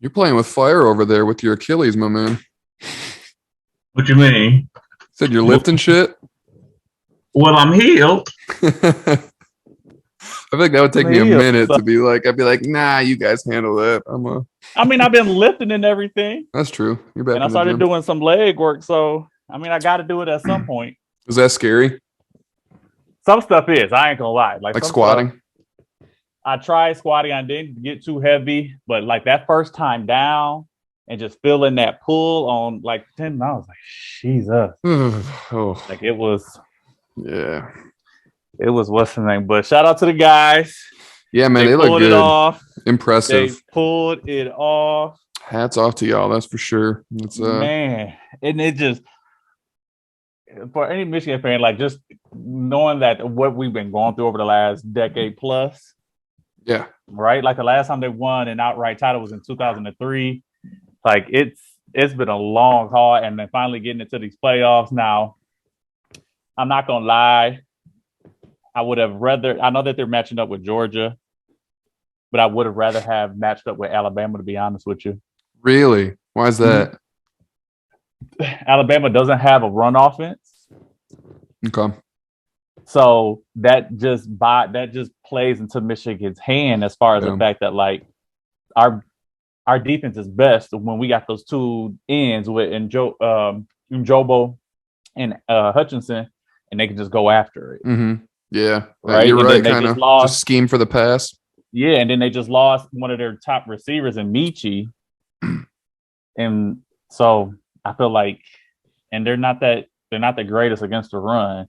You're playing with fire over there with your Achilles, my man. What you mean? Said you're lifting shit. Well, I'm healed. I feel like that would take me a minute to be like, I'd be like, nah, you guys handle that. I've been lifting and everything. That's true. You're back. And I started doing some leg work. So, I got to do it at some point. Is that scary? Some stuff is. I ain't going to lie. Like squatting? Stuff, I tried squatting. I didn't get too heavy. But like that first time down and just feeling that pull on like 10, I was like, Jesus. Oh. Like it was. Yeah. It was what's the name? But shout out to the guys. Yeah, man, they look good. It off. Impressive. They pulled it off. Hats off to y'all, that's for sure. Man, and it just for any Michigan fan, like just knowing that what we've been going through over the last decade plus. Yeah. Right? Like the last time they won an outright title was in 2003. Like it's been a long haul, and then finally getting into these playoffs now. I'm not gonna lie. I would have rather. I know that they're matching up with Georgia, but I would have rather have matched up with Alabama. To be honest with you, really, why is that? Alabama doesn't have a run offense. Okay, so that just plays into Michigan's hand as far as the fact that like our defense is best when we got those two ends with Njobo and Hutchinson, and they can just go after it. Mm-hmm. Yeah, right. You're right. Kind of just scheme for the pass. Yeah, and then they just lost one of their top receivers in Michi, and so I feel like, and they're not the greatest against the run.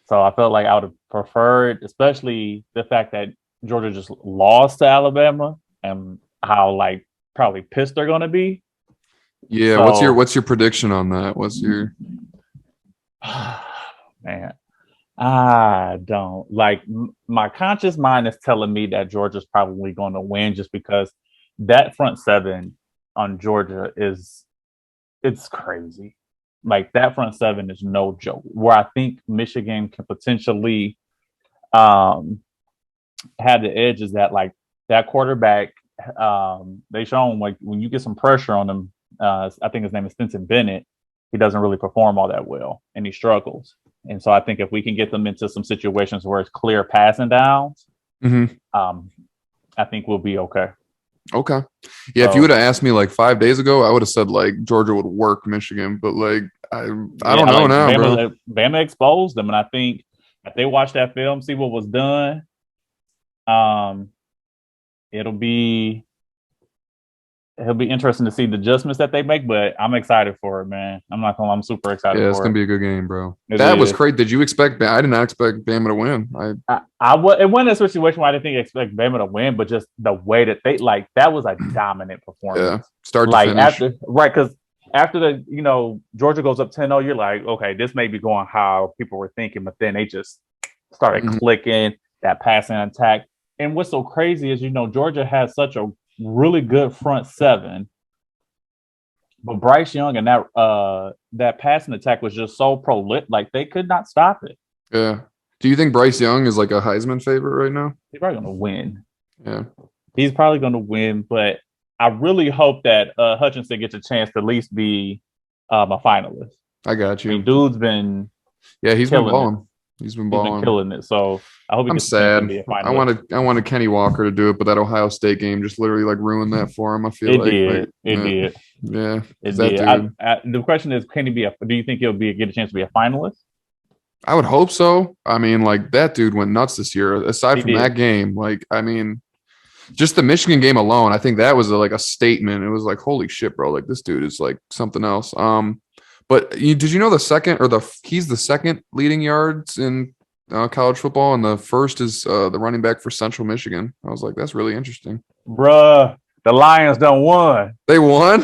So I felt like I would have preferred, especially the fact that Georgia just lost to Alabama and how like probably pissed they're going to be. Yeah, so, what's your prediction on that? What's your man? I don't like my conscious mind is telling me that Georgia's probably going to win just because that front seven on Georgia it's crazy. Like that front seven is no joke. Where I think Michigan can potentially have the edge is that like that quarterback they show him like when you get some pressure on him, I think his name is Stetson Bennett, he doesn't really perform all that well and he struggles. And so I think if we can get them into some situations where it's clear passing downs, I think we'll be okay. Okay. Yeah, so, if you would have asked me like 5 days ago, I would have said like Georgia would work Michigan, but like I don't know like now, bro. Bama exposed them, and I think if they watch that film, see what was done, it'll be interesting to see the adjustments that they make, but I'm excited for it, man. I'm super excited for it. Yeah, it's going to be a good game, bro. That was crazy. Did you expect I did not expect Bama to win. It wasn't a situation where I didn't expect Bama to win, but just the way that they, like, that was a dominant performance. Yeah, start to finish. Because after the, Georgia goes up 10-0, you're like, okay, this may be going how people were thinking, but then they just started clicking, that passing attack. And what's so crazy is, Georgia has such a really good front seven, but Bryce Young and that passing attack was just so prolific, like they could not stop it. Yeah. Do you think Bryce Young is like a Heisman favorite right now? He's probably going to win. Yeah. He's probably going to win, but I really hope that Hutchinson gets a chance to at least be a finalist. I got you. I mean, dude's been he's been balling. He's been killing it. So I hope. I'm sad. I wanted Kenny Walker to do it, but that Ohio State game just literally like ruined that for him. I feel it did. Yeah, it did. The question is, can he be do you think he'll get a chance to be a finalist? I would hope so. I mean, like that dude went nuts this year. Aside from that game, like I mean, just the Michigan game alone, I think that was like a statement. It was like, holy shit, bro! Like this dude is like something else. But did you know he's the second leading yards in college football, and the first is the running back for Central Michigan. I was like, that's really interesting. Bruh, the Lions done won. They won?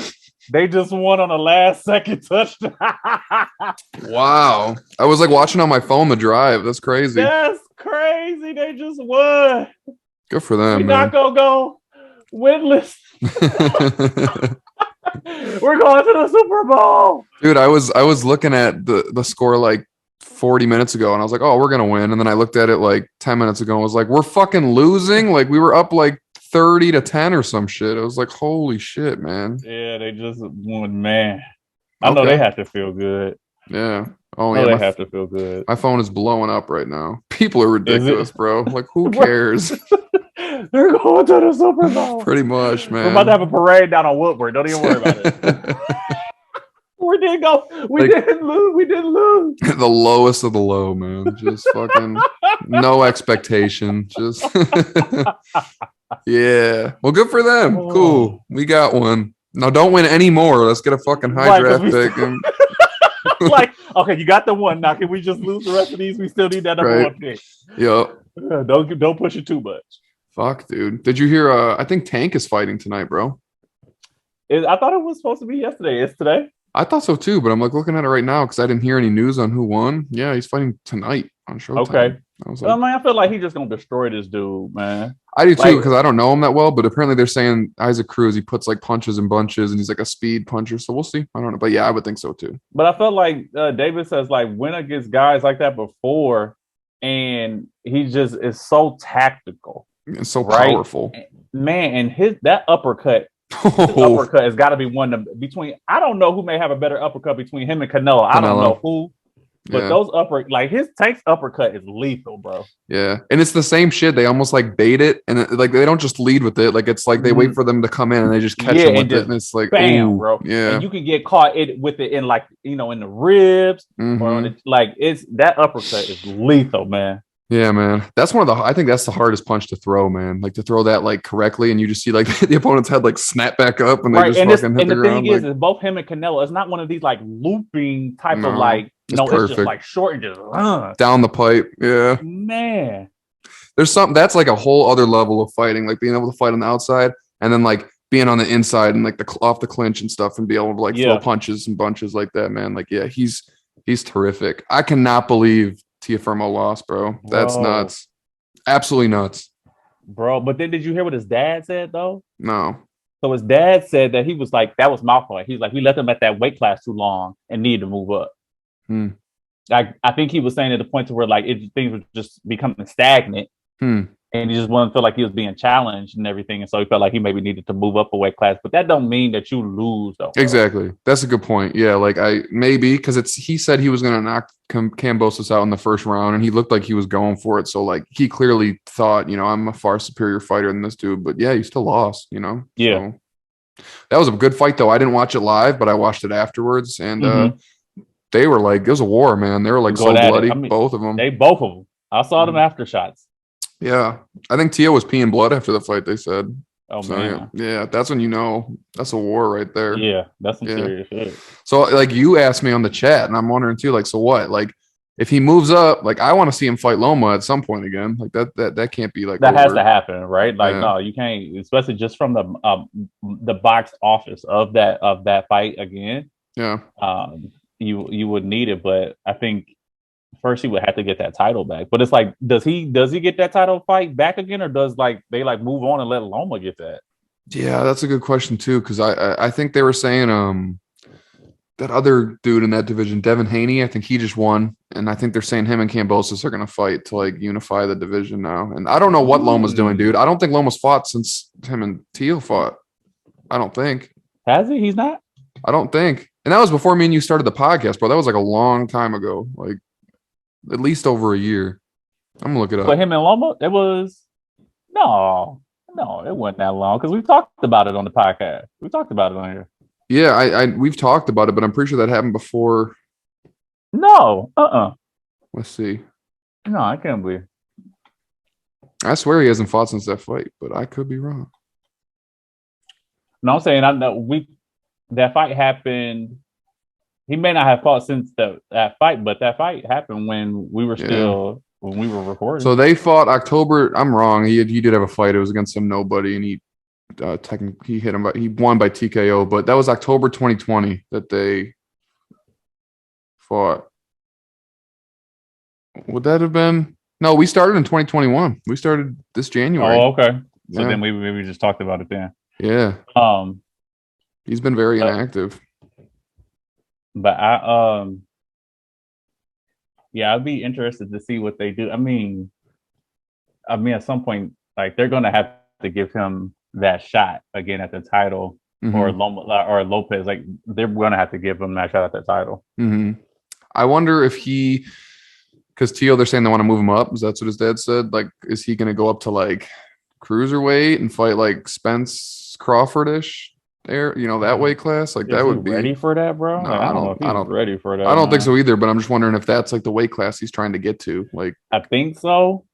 They just won on the last second touchdown. Wow. I was like watching on my phone the drive. That's crazy. That's crazy. They just won. Good for them, We're not going to go winless. We're going to the Super Bowl. Dude, I was looking at the score like 40 minutes ago, and I was like, oh, we're going to win. And then I looked at it like 10 minutes ago and was like, we're fucking losing. Like we were up like 30-10 or some shit. I was like, holy shit, man. Yeah, they just won, man. I know they have to feel good. Yeah. Oh, yeah. yeah. They have to feel good. My phone is blowing up right now. People are ridiculous, bro. Like, who cares? They're going to the Super Bowl. Pretty much, man. We're about to have a parade down on Woodward. Don't even worry about it. We didn't go. We didn't lose. We didn't lose. The lowest of the low, man. Just fucking no expectation. Just yeah. Well, good for them. Oh. Cool. We got one. Now don't win any more. Let's get a fucking high draft pick. Like, okay, you got the one. Now can we just lose the rest of these? We still need that number one pick. Yep. Don't push it too much. Fuck, dude. Did you hear I think Tank is fighting tonight, bro? I thought it was supposed to be yesterday. It's today. I thought so too, but I'm like looking at it right now because I didn't hear any news on who won. Yeah, he's fighting tonight on Showtime. Okay. I was like, man, I feel like he's just gonna destroy this dude, man. I do too because I don't know him that well, but apparently they're saying Isaac Cruz, he puts like punches and bunches, and he's like a speed puncher. So we'll see. I don't know, but yeah, I would think so too. But I felt like David says like win against guys like that before, and he just is so tactical and so powerful, man. And that uppercut. His uppercut has got to be one of between. I don't know who may have a better uppercut between him and Canelo. I don't know who, but those his Tank's uppercut is lethal, bro. Yeah, and it's the same shit. They almost like bait it, and like they don't just lead with it. Like it's like they wait for them to come in and they just catch them with it, and it's like bam, bro. Yeah, and you can get caught with it in like in the ribs or on it's that uppercut is lethal, man. Yeah, man. That's I think that's the hardest punch to throw, man. Like to throw that like correctly and you just see like the opponent's head like snap back up and they just fucking hit the ground. And the thing is both him and Canelo, it's not one of these like looping type of like, it's just like short and just down the pipe. Yeah. Man. There's something that's like a whole other level of fighting, like being able to fight on the outside and then like being on the inside and like off the clinch and stuff and be able to like throw punches and bunches like that, man. Like, yeah, he's terrific. I cannot believe Teofimo lost, bro. That's nuts. Absolutely nuts. Bro, but then did you hear what his dad said, though? No. So his dad said that he was like, that was my fault. He's like, we left him at that weight class too long and needed to move up. I think he was saying at the point to where like things were just becoming stagnant. And he just wouldn't feel like he was being challenged and everything. And so he felt like he maybe needed to move up a weight class. But that don't mean that you lose, though. Bro. Exactly. That's a good point. Yeah, like maybe because he said he was going to knock Kambosos out in the first round, and he looked like he was going for it. So like he clearly thought, I'm a far superior fighter than this dude. But yeah, he still lost, Yeah. So, that was a good fight, though. I didn't watch it live, but I watched it afterwards. And they were like, it was a war, man. They were like so bloody, both of them. Both of them. I saw them after shots. Yeah, I think Tio was peeing blood after the fight. They said, "Oh man, yeah, that's when that's a war right there." Yeah, that's some serious shit. So, like, you asked me on the chat, and I'm wondering too, like, so what? Like, if he moves up, like, I want to see him fight Loma at some point again. Like that can't be like that has to happen, right? Like, no, you can't, especially just from the box office of that fight again. Yeah, you would need it, but I think. First, he would have to get that title back, but it's like, does he get that title fight back again, or does they move on and let Loma get that? Yeah, that's a good question too, because I think they were saying that other dude in that division, Devin Haney, I think he just won, and I think they're saying him and Kambosos are going to fight to like unify the division now. And I don't know what Loma's doing, dude. I don't think Loma's fought since him and Teal fought. I don't think. Has he? He's not. I don't think. And that was before me and you started the podcast, bro. That was like a long time ago. Like. At least over a year. I'm gonna look it up. But him and Loma, it was no, it wasn't that long because we talked about it on the podcast. We talked about it on here. Yeah, we've talked about it, but I'm pretty sure that happened before. No, Let's see. No, I can't believe. I swear he hasn't fought since that fight, but I could be wrong. No, I'm saying I know that fight happened. He may not have fought since that fight, but that fight happened when we were when we were recording. So they fought October. I'm wrong. He did have a fight. It was against some nobody, and he technically hit him. He won by TKO, but that was October 2020 that they fought. Would that have been? No, we started in 2021. We started this January. Oh, okay. So then we just talked about it then. Yeah. He's been very inactive. But I'd be interested to see what they do. I mean, at some point, like they're gonna have to give him that shot again at the title, or Lopez. Like they're gonna have to give him that shot at the title. I wonder if because Tio, they're saying they want to move him up. Is that what his dad said? Like, is he gonna go up to like cruiserweight and fight like Spence Crawford-ish there? That weight class. Like that would be ready for that, bro. No, like, I don't know if he's ready for that. I don't think so either. But I'm just wondering if that's like the weight class he's trying to get to. Like, I think so.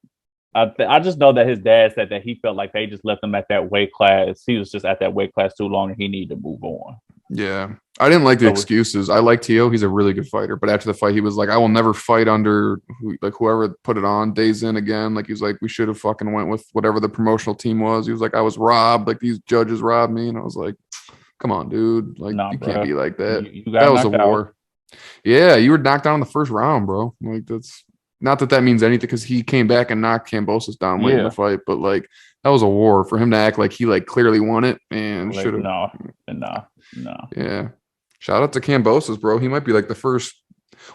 I just know that his dad said that he felt like they just left him at that weight class. He was just at that weight class too long, and he needed to move on. Yeah, I didn't like the excuses. I like Tio; he's a really good fighter. But after the fight, he was like, "I will never fight under whoever put it on days in again." Like he was like, "We should have fucking went with whatever the promotional team was." He was like, "I was robbed. Like these judges robbed me," and I was like, "Come on, dude! Like you can't be like that." That was a war. Yeah, you were knocked down in the first round, bro. Like that's. Not that means anything because he came back and knocked Kambosos down late in the fight, but like that was a war for him to act like he like clearly won it and should have. No. Yeah. Shout out to Kambosos, bro. He might be like the first.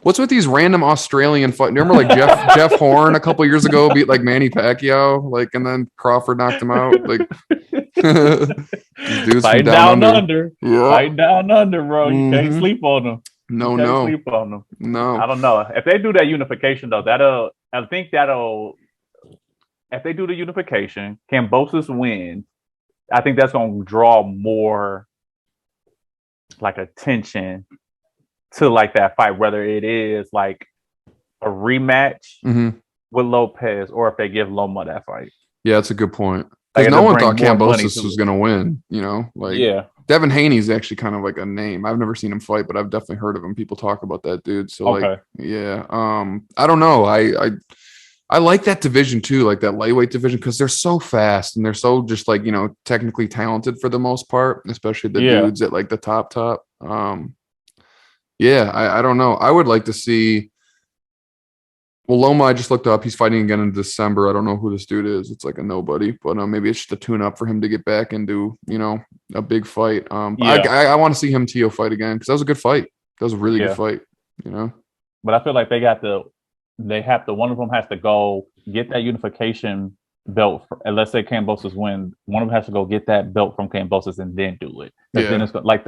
What's with these random Australian fight? Remember like Jeff Horn a couple years ago beat like Manny Pacquiao, like, and then Crawford knocked him out. Like these dudes fight down under. Yeah. Fight down under, bro. You can't sleep on them. No. Sleep on them. No. I don't know. If they do that unification though, if they do the unification, Kambosos wins, I think that's gonna draw more like attention to like that fight, whether it is like a rematch with Lopez or if they give Loma that fight. Yeah, that's a good point. Because no one thought Kambosos was gonna win, Devin Haney's actually kind of like a name. I've never seen him fight, but I've definitely heard of him. People talk about that dude. So like, yeah. I don't know. I like that division too, like that lightweight division, because they're so fast and they're so just like, technically talented for the most part, especially the dudes at like the top. I don't know. I would like to see. Well, Loma, I just looked up. He's fighting again in December. I don't know who this dude is. It's like a nobody, but maybe it's just a tune-up for him to get back and do, a big fight. I want to see him Tio fight again because that was a good fight. That was a really good fight, But I feel like one of them has to go get that unification belt. And let's say Kambosos win. One of them has to go get that belt from Kambosos and then do it. Then it's like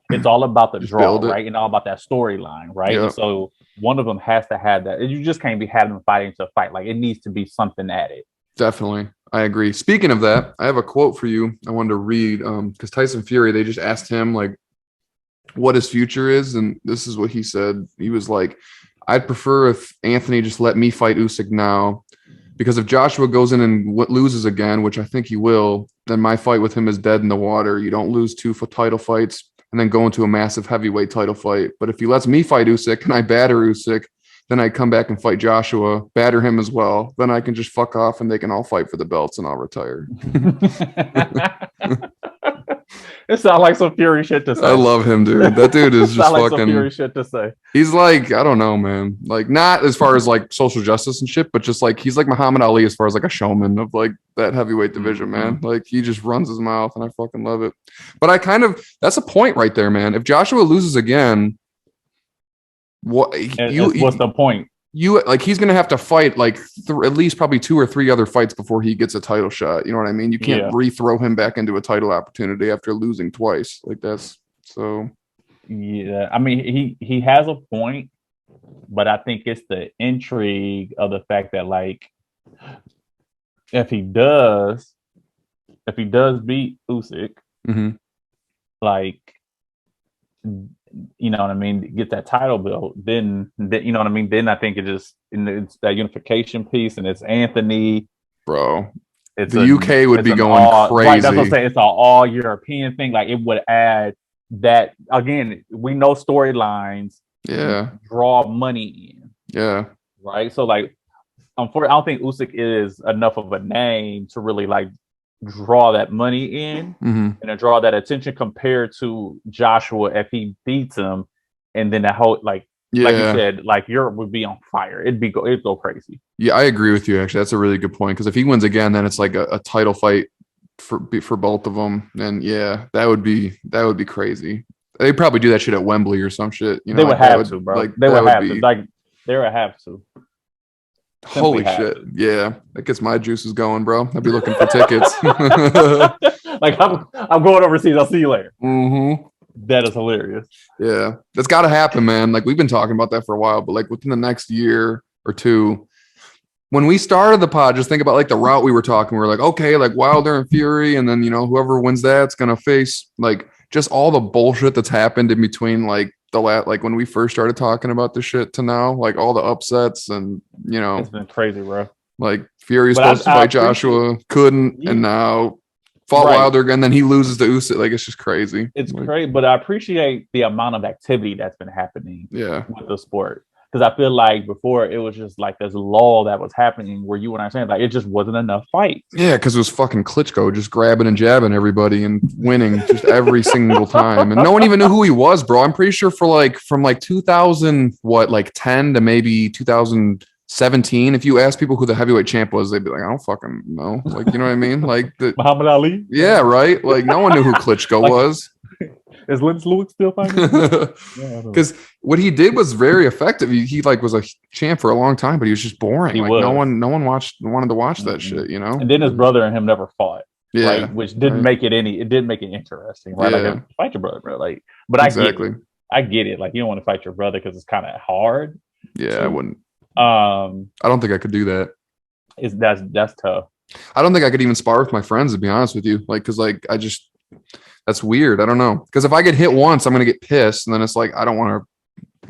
it's all about the draw, right? And all about that storyline, right? Yeah. And so one of them has to have that. You just can't be having them fighting to fight. Like it needs to be something added. Definitely. I agree. Speaking of that, I have a quote for you I wanted to read because Tyson Fury, they just asked him like what his future is. And this is what he said. He was like, I'd prefer if Anthony just let me fight Usyk now, because if Joshua goes in and loses again, which I think he will, then my fight with him is dead in the water. You don't lose 2 title fights and then go into a massive heavyweight title fight. But if he lets me fight Usyk and I batter Usyk, then I come back and fight Joshua, batter him as well. Then I can just fuck off and they can all fight for the belts and I'll retire. It sounds like some Fury shit to say. I love him, dude. That dude is just like fucking some Fury shit to say. He's like, I don't know, man. Like not as far as like social justice and shit, but just like he's like Muhammad Ali as far as like a showman of like that heavyweight division, man. Like he just runs his mouth and I fucking love it. But that's a point right there, man. If Joshua loses again, what's the point? He's gonna have to fight like at least probably 2 or 3 other fights before he gets a title shot. You know what I mean? You can't re-throw him back into a title opportunity after losing twice. Like that's so. Yeah, I mean he has a point, but I think it's the intrigue of the fact that like if he does beat Usyk, like. You know what I mean? Get that title belt, then you know what I mean? Then I think it's that unification piece, and it's Anthony, bro. The UK would be going crazy. Right, that's what I'm saying. It's an all European thing. Like it would add that again. We know storylines. Yeah. Draw money in. Yeah. Right. So like, unfortunately, I don't think Usyk is enough of a name to really like draw that money in and to draw that attention compared to Joshua if he beats him, and then that whole like you said, like Europe would be on fire. It'd go crazy. Yeah, I agree with you. Actually, that's a really good point because if he wins again, then it's like a title fight for both of them, and that would be crazy. They probably do that shit at Wembley or some shit. They would have to, bro. Like they would have to. Like they would have to. Holy shit. To. Yeah. That gets my juices going, bro. I'd be looking for tickets. Like I'm going overseas. I'll see you later. Mm-hmm. That is hilarious. Yeah. That's got to happen, man. Like we've been talking about that for a while, but like within the next year or two, when we started the pod, just think about like the route we were talking. We were like, okay, like Wilder and Fury, and then whoever wins that's gonna face like just all the bullshit that's happened in between like like when we first started talking about this shit to now, like all the upsets and it's been crazy, bro. Like Fury's supposed to fight Joshua, couldn't, and now fought Wilder, and then he loses to Usyk. Like it's just crazy. It's like, crazy, but I appreciate the amount of activity that's been happening. With the sport. Because I feel like before it was just like this lull that was happening where you and I saying like it just wasn't enough fight. Yeah, because it was fucking Klitschko just grabbing and jabbing everybody and winning just every single time, and no one even knew who he was, bro. I'm pretty sure from like 2010 to maybe 2017, if you ask people who the heavyweight champ was, they'd be like, I don't fucking know. Like, you know what I mean? Like Muhammad Ali. Yeah, right. Like no one knew who Klitschko was. Is Lennox Lewis still fighting? Because what he did was very effective. He like was a champ for a long time, but he was just boring. Like no one wanted to watch that shit, And then his brother and him never fought. Yeah, right? Which didn't make it interesting, right? Like fight your brother, bro. Like, but exactly. I get it. Like you don't want to fight your brother because it's kind of hard. Yeah, I wouldn't. I don't think I could do that. That's tough. I don't think I could even spar with my friends, to be honest with you. Like, because like that's weird. I don't know. Because if I get hit once, I'm gonna get pissed, and then it's like I don't want to,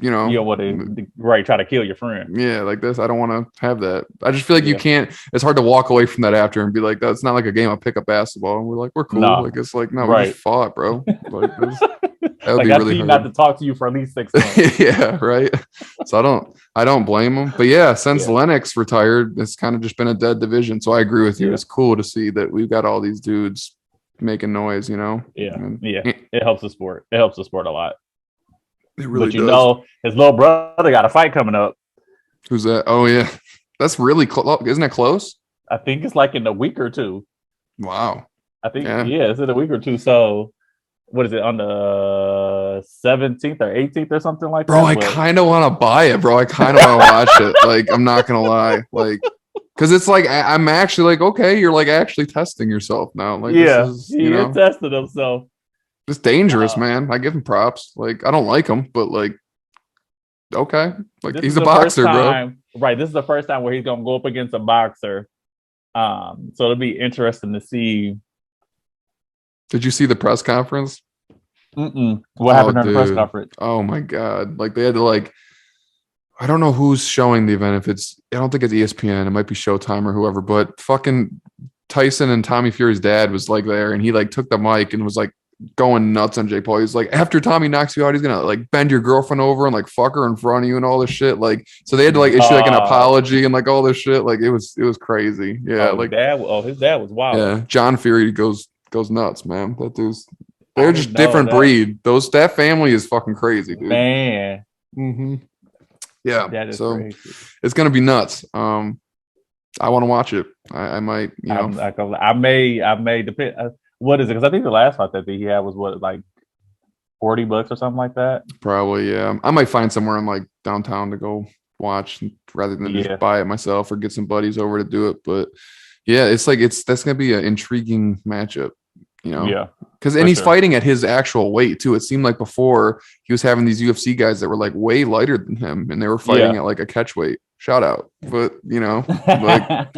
you don't want to try to kill your friend. Yeah, like this. I don't want to have that. I just feel like you can't. It's hard to walk away from that after and be like, that's not like a game of pickup basketball. And we're like, we're cool. No. Like it's like no, we just fought, bro. Like this, that would be really hard. Not to talk to you for at least 6 months. Yeah, right. So I don't blame him. But yeah, since Lennox retired, it's kind of just been a dead division. So I agree with you. It's cool to see that we've got all these dudes making noise. Yeah, it helps the sport. It helps the sport a lot. It really does. His little brother got a fight coming up. Who's that? Oh yeah, that's really close. Isn't it close? I think it's like in a week or two. Wow. I think it's in a week or two. So what is it, on the 17th or 18th or something like bro, that? Bro, I kind of want to buy it, bro. I kind of want to watch it. Like, I'm not gonna lie, like, because it's like I'm actually like, okay, you're like actually testing yourself now. Like, this is, you're testing himself. It's dangerous, man. I give him props. Like, I don't like him, but like, okay, like he's a boxer, bro. Right. This is the first time where he's gonna go up against a boxer. So it'll be interesting to see. Did you see the press conference? What happened during the press conference? Oh my god! Like they had to like, I don't know who's showing the event. I don't think it's ESPN. It might be Showtime or whoever. But fucking Tyson and Tommy Fury's dad was like there, and he like took the mic and was like going nuts on Jake Paul. He's like, after Tommy knocks you out, he's gonna like bend your girlfriend over and like fuck her in front of you and all this shit. Like, so they had to like issue like an apology and like all this shit. Like it was crazy. Yeah, his dad was wild. Yeah, John Fury goes nuts, man. That dude's they're just different breed. That family is fucking crazy, dude. Man. Yeah. That is so crazy. It's gonna be nuts. I want to watch it. I might, I may depend. What is it? Because I think the last fight that he had was what, like $40 or something like that. Probably, yeah. I might find somewhere in like downtown to go watch rather than just buy it myself or get some buddies over to do it. But yeah, it's like that's gonna be an intriguing matchup, Yeah. Because he's fighting at his actual weight too. It seemed like before he was having these UFC guys that were like way lighter than him, and they were fighting at like a catchweight. Shout out, but like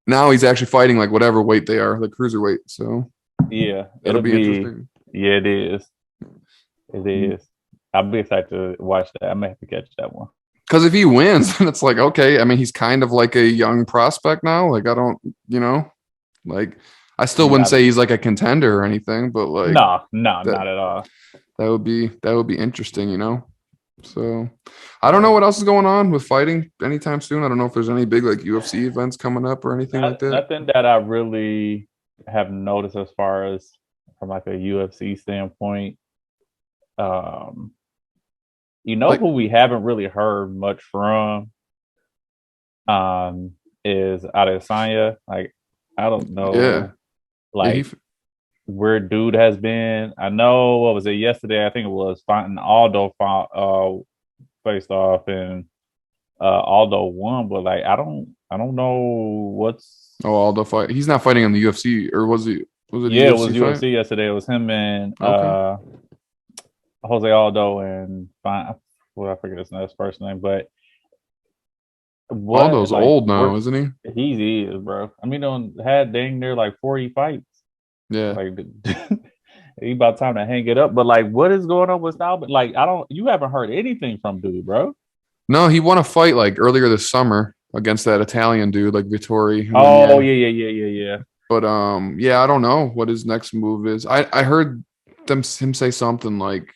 now he's actually fighting like whatever weight they are, like cruiserweight. So yeah, it'll be interesting. Yeah, it is. It is. I'll be excited to watch that. I may have to catch that one. Because if he wins, then it's like, okay. I mean, he's kind of like a young prospect now. Like, I don't, like, I still wouldn't say he's like a contender or anything, but like, no, not at all. That would be interesting, So I don't know what else is going on with fighting anytime soon. I don't know if there's any big like UFC events coming up or anything like that. Nothing that I really have noticed as far as from like a UFC standpoint. Who we haven't really heard much from is Adesanya. Like, I don't know where dude has been. I know, what was it, yesterday? I think it was fighting Aldo faced off, and Aldo won, but like I don't know what's. Oh, Aldo fight. He's not fighting in the UFC, or was he? Was it a Yeah, it UFC was fight? UFC yesterday. It was him and Okay. Jose Aldo and well, I forget his first name, but what Aldo's like old now, we're isn't he? he is, bro. I mean, don't had dang near like 40 fights. Yeah. Like he about time to hang it up. But like, what is going on with Style? But like, I don't. You haven't heard anything from dude, bro. No, he won a fight like earlier this summer against that Italian dude, like Vittori, and then Oh yeah. yeah. But yeah, I don't know what his next move is. I heard him say something like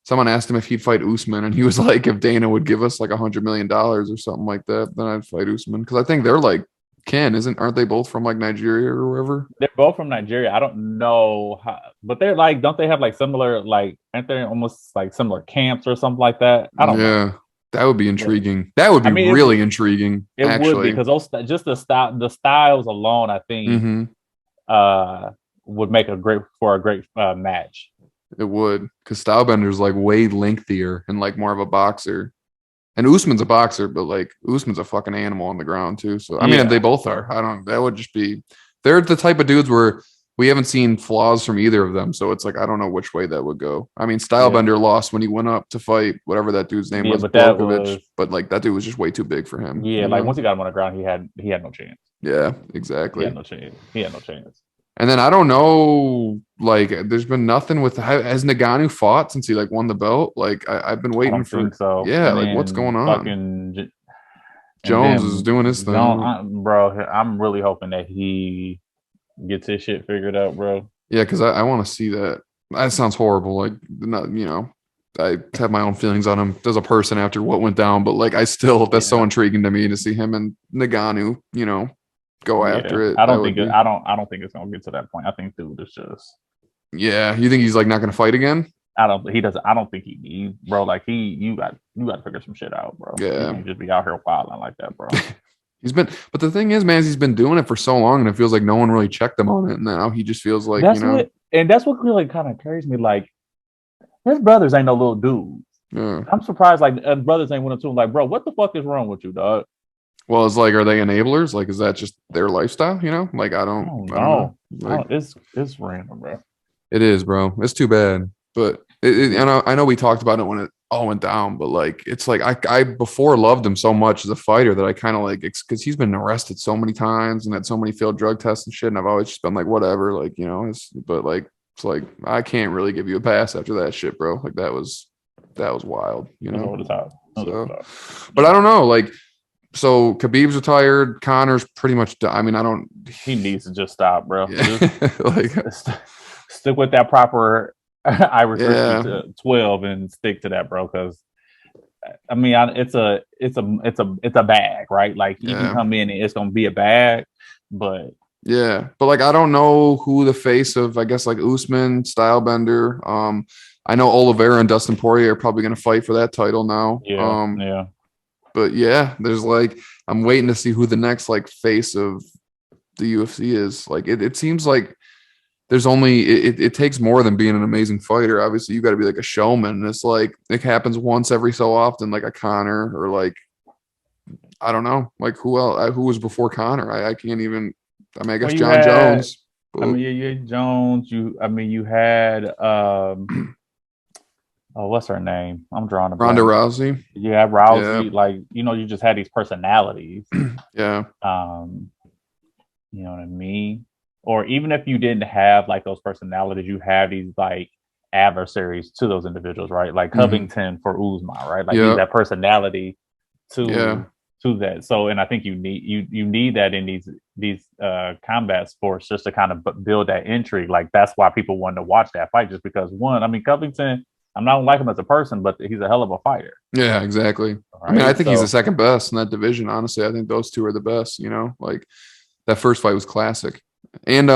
someone asked him if he'd fight Usman, and he was like, if Dana would give us like $100 million or something like that, then I'd fight Usman because I think they're like aren't they both from like Nigeria or wherever? They're both from Nigeria. I don't know how, but they're like, don't they have like similar, like, aren't they almost like similar camps or something like that? I don't know. Yeah, that would be But intriguing. That would I be mean, really intriguing, it would be actually. because those just the styles alone, I think, Mm-hmm. uh, would make a great match. It would because Stylebender's like way lengthier and like more of a boxer. And Usman's a boxer, but like Usman's a fucking animal on the ground too. So I mean, Yeah, they both are. I don't. That would just be. They're the type of dudes where we haven't seen flaws from either of them. So it's like I don't know which way that would go. I mean, yeah, Stylebender lost when he went up to fight whatever that dude's name yeah. was, But that Borkovich. was But like that dude was just way too big for him. yeah. You Like know? once he got him on the ground, he had no chance. Yeah, He had exactly. no chance. He had no chance. And then I don't know. Like, there's been nothing with has Nagano fought since he like won the belt. Like I've been I waiting don't think for. so. Yeah, And like what's going then on? and Jones is then doing his John, thing. bro, I'm really hoping that he gets his shit figured out, bro. Yeah, because I want to see that. That sounds horrible. Like, not, I have my own feelings on him as a person after what went down, but like, that's so Yeah, intriguing to me to see him and Nagano, go yeah. after it. That would be, I don't think it's gonna get to that point. I think dude is just. yeah. You think he's like not going to fight again? I don't. He doesn't. I don't think bro. Like you got to figure some shit out, bro. You Yeah. can't just be out here wilding like that, bro. But the thing is, man, is he's been doing it for so long and it feels like no one really checked him on it. And now he just feels like, That's what really kind of carries me. Like his brothers ain't no little dudes. yeah. I'm surprised. Like brothers ain't went to him. Like, bro, what the fuck is wrong with you, dog? Well, it's like, are they enablers? Like, is that just their lifestyle? Like, I I don't don't know. know. Like, It's random, bro. it is, bro. It's too bad. But I know we talked about it when it all went down, but like it's like I before loved him so much as a fighter that I kind of like because he's been arrested so many times and had so many failed drug tests and shit, and I've always just been like whatever, like but like it's like I can't really give you a pass after that shit, bro. Like that was wild, Over the top. So, but I don't know, like. So Khabib's retired. Connor's pretty much done. I mean, I don't. He needs to just stop, bro. Yeah. Just stick with that proper Irish Yeah. whiskey to 12 and stick to that, bro. Because I mean, it's a bag, right? Like you can come in and it's gonna be a bag, but yeah, but like I don't know who the face of I guess like Usman, Stylebender. I know Oliveira and Dustin Poirier are probably gonna fight for that title now. yeah. But yeah, there's like I'm waiting to see who the next like face of the UFC is. Like it seems like there's only it takes more than being an amazing fighter. Obviously, you got to be like a showman. And it's like it happens once every so often, like a Connor or like I don't know, like who else? Who was before Connor? I can't even. I mean, I guess John Jones. But, I mean, you had Jones. You had oh, what's her name? I'm drawing a blank. Ronda Rousey. Yeah, Rousey. Yeah. Like you just had these personalities. Yeah. You know what I mean? Or even if you didn't have like those personalities, you have these like adversaries to those individuals, right? Like Covington for Usman, right? Like that personality to that. So, and I think you need that in these combat sports just to kind of build that intrigue. Like that's why people want to watch that fight, just because one, I mean, Covington, I'm not like him as a person, but he's a hell of a fighter. Yeah, exactly. Right? I mean, I think he's the second best in that division. Honestly, I think those two are the best. Like that first fight was classic. And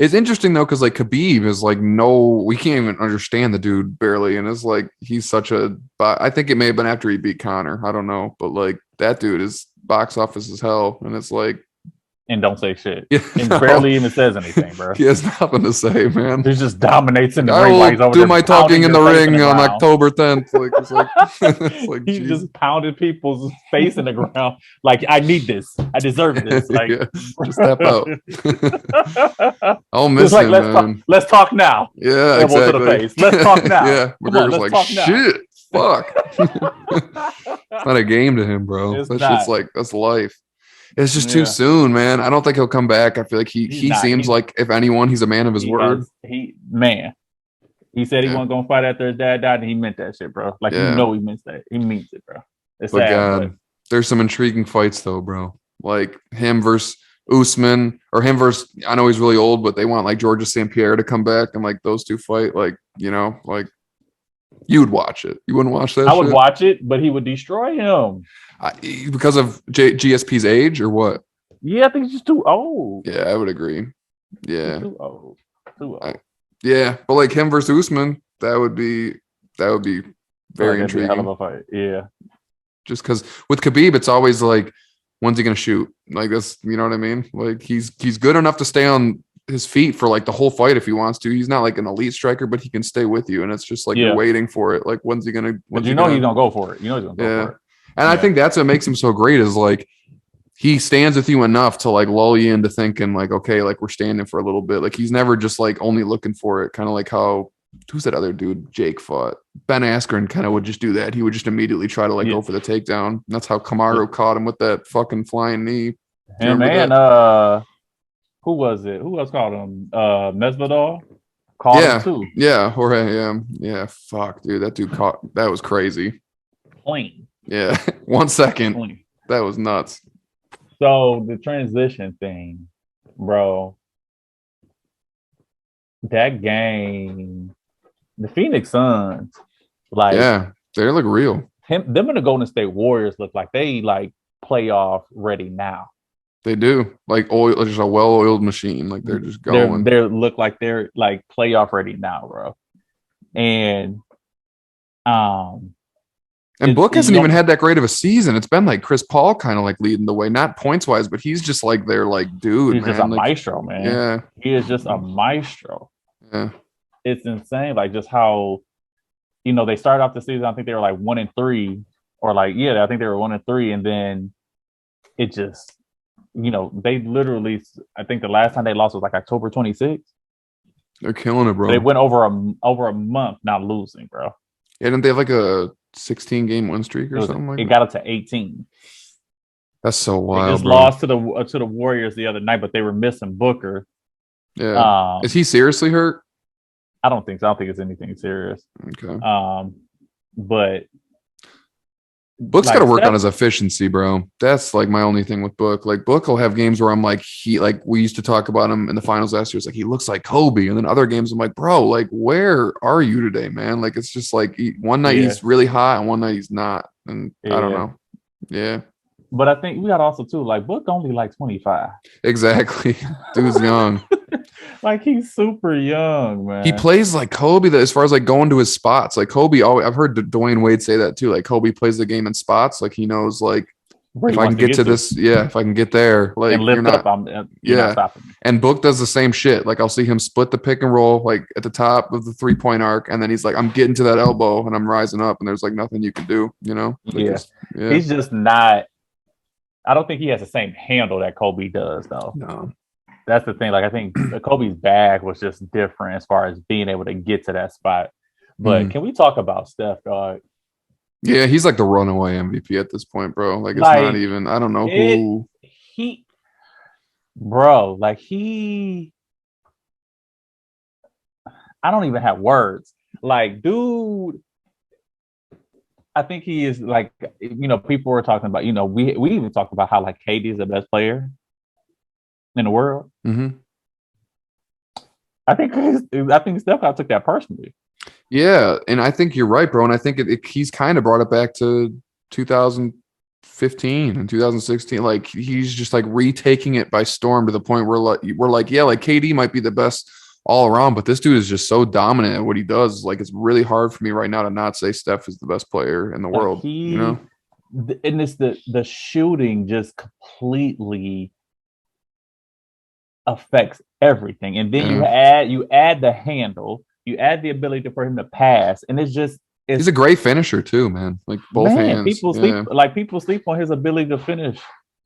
it's interesting though, because like Khabib is like we can't even understand the dude barely, and it's like he's such a. I think it may have been after he beat Connor. I don't know, but like that dude is box office as hell, and it's like and don't say shit. Yeah, And no. barely even says anything, bro. He has nothing to say, man. He just dominates in the I ring while he's will over do there my talking in the pounding your face ring in the on ground. October 10th. Like it's like, it's like He Jesus. just pounded people's face in the ground. Like, I need this. I deserve this. Like, Yeah, just tap out. I'll it's miss like, him, let's man. talk. Let's talk now. Yeah, Elbow to the exactly. face. Let's talk now. Yeah, Come on, McGregor's let's like, talk now. shit, fuck. It's not a game to him, bro. It's That not. shit's like, that's life. It's just Yeah. too soon, man. I don't think he'll come back. I feel like he not. seems like, if anyone, he's a man of his word. He said he wasn't gonna fight after his dad died, and he meant that shit, bro. Like, you know, he means that. He means it, bro. It's But sad, God, there's some intriguing fights though, bro. Like him versus Usman, or him versus, I know he's really old, but they want like Georges St. Pierre to come back and like those two fight. Like, you know, like you would watch it. You wouldn't watch that? I would watch it, but he would destroy him. Because of GSP's age or what? Yeah, I think he's just too old. Yeah, I would agree. Yeah. He's too old. Yeah, but like him versus Usman, that would be very intriguing. Hell of a fight. Yeah. Just because with Khabib, it's always like, when's he gonna shoot? Like this, you know what I mean? Like he's good enough to stay on his feet for like the whole fight if he wants to. He's not like an elite striker, but he can stay with you, and it's just like you're waiting for it. Like when's he gonna? But he's gonna go for it. You know he's gonna go for it. And I think that's what makes him so great is like he stands with you enough to like lull you into thinking like, okay, like we're standing for a little bit. Like he's never just like only looking for it. Kind of like how, who's that other dude Jake fought? Ben Askren kind of would just do that. He would just immediately try to like go for the takedown. And that's how Kamaru caught him with that fucking flying knee. And man, who was it? Who else called him? Masvidal caught him too. Yeah, Jorge. Yeah, fuck, dude. That dude caught. That was crazy. Clean. Yeah, 1 second. Clean. That was nuts. So the transition thing, bro. That game, the Phoenix Suns, like they look real. Them and the Golden State Warriors look like they like playoff ready now. They do, like just a well-oiled machine. Like they're just going. They look like they're like playoff ready now, bro. And Book hasn't even had that great of a season. It's been like Chris Paul kind of like leading the way, not points wise, but he's just like they're like, dude, he's man. just a like, maestro, man. Yeah, he is just a maestro. Yeah, it's insane. Like just how, you know, they started off the season. I think they were like 1-3, or like I think they were 1-3, and then it just, you know, they literally. I think the last time they lost was like October 26th. They're killing it, bro. They went over a month not losing, bro. Yeah, didn't they have like a 16-game win streak or something like that? It got up to 18. That's so wild. They just lost to the Warriors the other night, but they were missing Booker. Yeah. Is he seriously hurt? I don't think so. I don't think it's anything serious. Okay. But Book's got to work on his efficiency, bro. That's like my only thing with Book. Like Book will have games where I'm like, we used to talk about him in the finals last year. It's like he looks like Kobe, and then other games I'm like, bro, like where are you today, man? Like it's just like one night he's really hot and one night he's not, and I don't know. Yeah. But I think we got also too, like Book only like 25. Exactly. Dude's young. Like he's super young, man. He plays like Kobe as far as like going to his spots. Like Kobe I've heard Dwayne Wade say that too. Like Kobe plays the game in spots. Like he knows like if I can get to this, if I can get there, like and lift you're not, you're not stopping me. And Book does the same shit. Like I'll see him split the pick and roll like at the top of the 3-point arc, and then he's like, I'm getting to that elbow and I'm rising up, and there's like nothing you can do, you know? Like He's just not. I don't think he has the same handle that Kobe does, though. No. That's the thing. Like, I think Kobe's bag was just different as far as being able to get to that spot. But can we talk about Steph, dog? Yeah, he's like the runaway MVP at this point, bro. Like, it's not even, I don't know who. I don't even have words. Like, dude, I think he is like, you know, people were talking about, you know, we even talked about how like KD is the best player in the world. Mm-hmm. I think Steph took that personally. Yeah, and I think you're right, bro. And I think he's kind of brought it back to 2015 and 2016. Like he's just like retaking it by storm to the point where we're like, yeah, like KD might be the best all around, but this dude is just so dominant at what he does. Like it's really hard for me right now to not say Steph is the best player in the world. You know, and it's the shooting just completely affects everything. And then you add the handle, you add the ability for him to pass, and he's a great finisher too, man. Like both hands. People sleep on his ability to finish.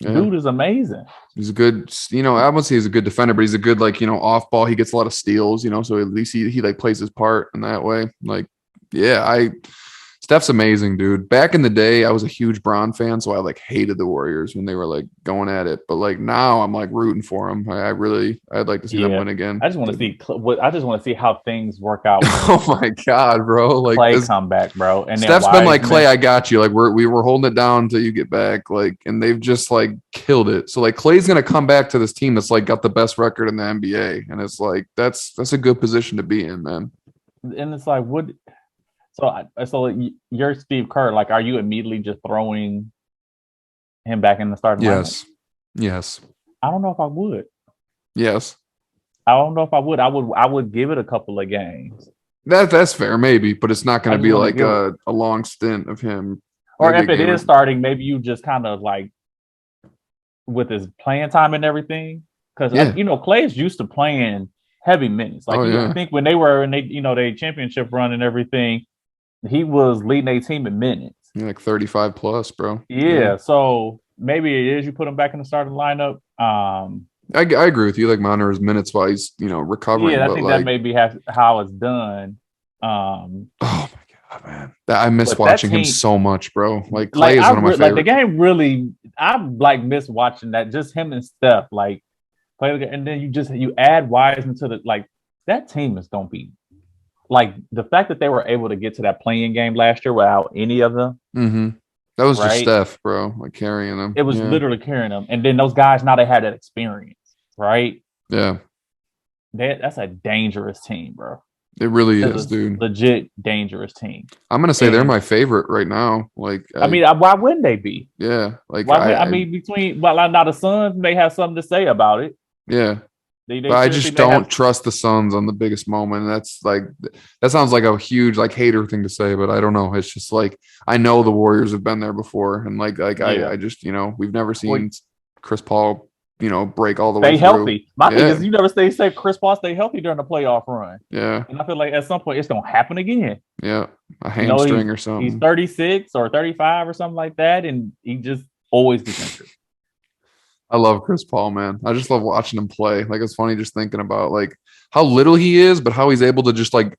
Yeah. Dude is amazing. He's a good, I wouldn't say he's a good defender, but he's a good, like, off ball. He gets a lot of steals, so at least he like plays his part in that way. Like, yeah, Steph's amazing, dude. Back in the day, I was a huge Bron fan, so I like hated the Warriors when they were like going at it. But like now, I'm like rooting for them. I'd like to see them win again. I just want to see how things work out. Oh my god, bro! Like Clay come back, bro. And Steph's been like, Clay, I got you. Like we were holding it down until you get back. Like, and they've just like killed it. So like Clay's gonna come back to this team that's like got the best record in the NBA, and it's like that's a good position to be in, man. And it's like, what? So you're Steve Kerr. Like, are you immediately just throwing him back in the starting lineup? Yes. I don't know if I would. Yes. I don't know if I would. I would give it a couple of games. That's fair, maybe, but it's not going to be like a long stint of him. Or if it is starting, maybe you just kind of like with his playing time and everything, because Clay is used to playing heavy minutes. Like I think when they were in they championship run and everything, he was leading a team in minutes. Yeah, like 35 plus, bro. Yeah, so maybe it is you put him back in the starting lineup. I agree with you. Like monitor his minutes while he's recovering. Yeah, I think that may be how it's done. Oh my god, man! I miss watching him so much, bro. Like Clay is one of my favorites. Like the game really, I like miss watching that. Just him and Steph like play the game, and then you add Wiseman to the like that team is gonna be like the fact that they were able to get to that playing game last year without any of them. Mm-hmm. That was just Steph, bro, like carrying them. It was literally carrying them, and then those guys now they had that experience, right? Yeah, that's a dangerous team, bro. It really is, dude. Legit dangerous team. I'm gonna say they're my favorite right now. Like, why wouldn't they be? Yeah, like now the Suns may have something to say about it. Yeah, but I just don't trust the Suns on the biggest moment. That's like that sounds like a huge like hater thing to say, but I don't know. It's just like I know the Warriors have been there before, and I just we've never seen Chris Paul break all the way. Stay healthy. My thing is you never say Chris Paul stay healthy during the playoff run. Yeah, and I feel like at some point it's gonna happen again. Yeah, a hamstring or something. He's 36 or 35 or something like that, and he just always gets injured. I love Chris Paul, man. I just love watching him play. Like it's funny just thinking about like how little he is, but how he's able to just like.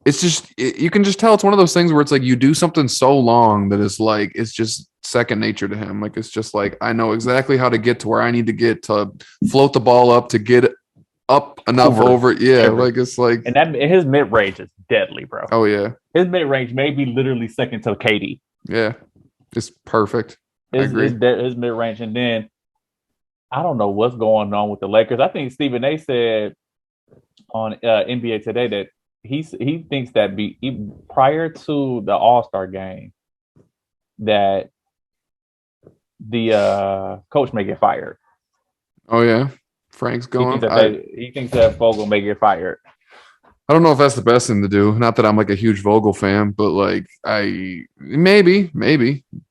It's just you can just tell it's one of those things where it's like you do something so long that it's just second nature to him. Like it's just like I know exactly how to get to where I need to get to float the ball up to get up enough over. Yeah, like it's like and his mid range is deadly, bro. Oh yeah, his mid range may be literally second to KD. Yeah, it's perfect. His mid range, and then I don't know what's going on with the Lakers. I think Stephen A. said on NBA Today that he thinks that prior to the All-Star game that the coach may get fired. Oh yeah, Frank's going. He thinks that Vogel may get fired. I don't know if that's the best thing to do. Not that I'm like a huge Vogel fan, but like maybe,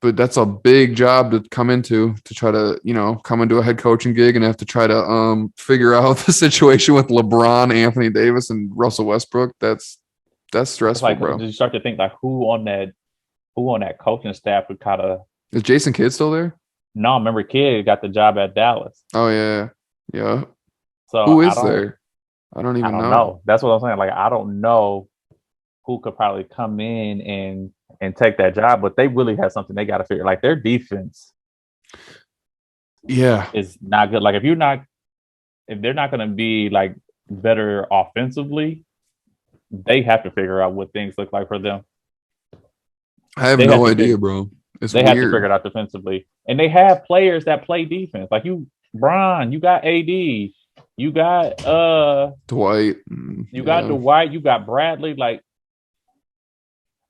but that's a big job to come into to try to, come into a head coaching gig and have to try to figure out the situation with LeBron, Anthony Davis, and Russell Westbrook. That's stressful, bro. Did you start to think like who on that coaching staff would kind of? Is Jason Kidd still there? No, remember Kidd got the job at Dallas. Oh yeah. So who is there? I don't even know. That's what I'm saying. Like, I don't know who could probably come in and take that job, but they really have something they got to figure. Like, their defense, is not good. Like, if they're not going to be like better offensively, they have to figure out what things look like for them. I have no idea, bro. They have to figure it out defensively, and they have players that play defense. Like Bron, you got AD. You got Dwight. You got Dwight. You got Bradley. Like,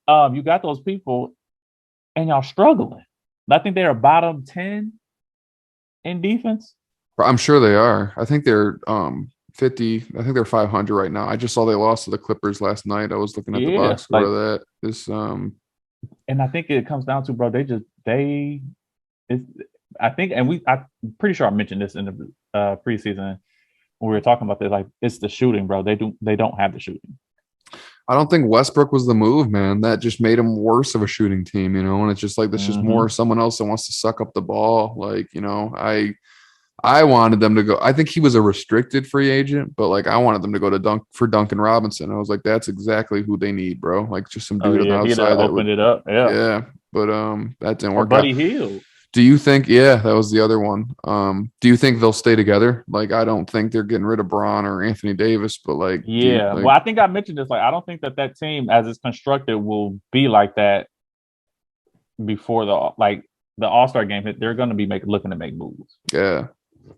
you got those people, and y'all struggling. I think they're bottom 10 in defense. I'm sure they are. I think they're 50. I think they're 500 right now. I just saw they lost to the Clippers last night. I was looking at the box score of that. And I think it comes down to, bro. I'm pretty sure I mentioned this in the preseason. when we were talking about this, like it's the shooting, bro. They don't have the shooting. I don't think Westbrook was the move, man. That just made him worse of a shooting team, you know. And it's just like that's just more someone else that wants to suck up the ball. Like, you know, I wanted them to go. I think he was a restricted free agent, but like I wanted them to go to Duncan Robinson. I was like, that's exactly who they need, bro. Like just some dude on the outside that opened it up. Yeah, but that didn't work Buddy out. Hield. Do you think? Yeah, that was the other one. Do you think they'll stay together? Like, I don't think they're getting rid of Bron or Anthony Davis, but like, yeah. Well, I think I mentioned this. Like, I don't think that team, as it's constructed, will be like that before the All-Star game. They're going to be looking to make moves. Yeah.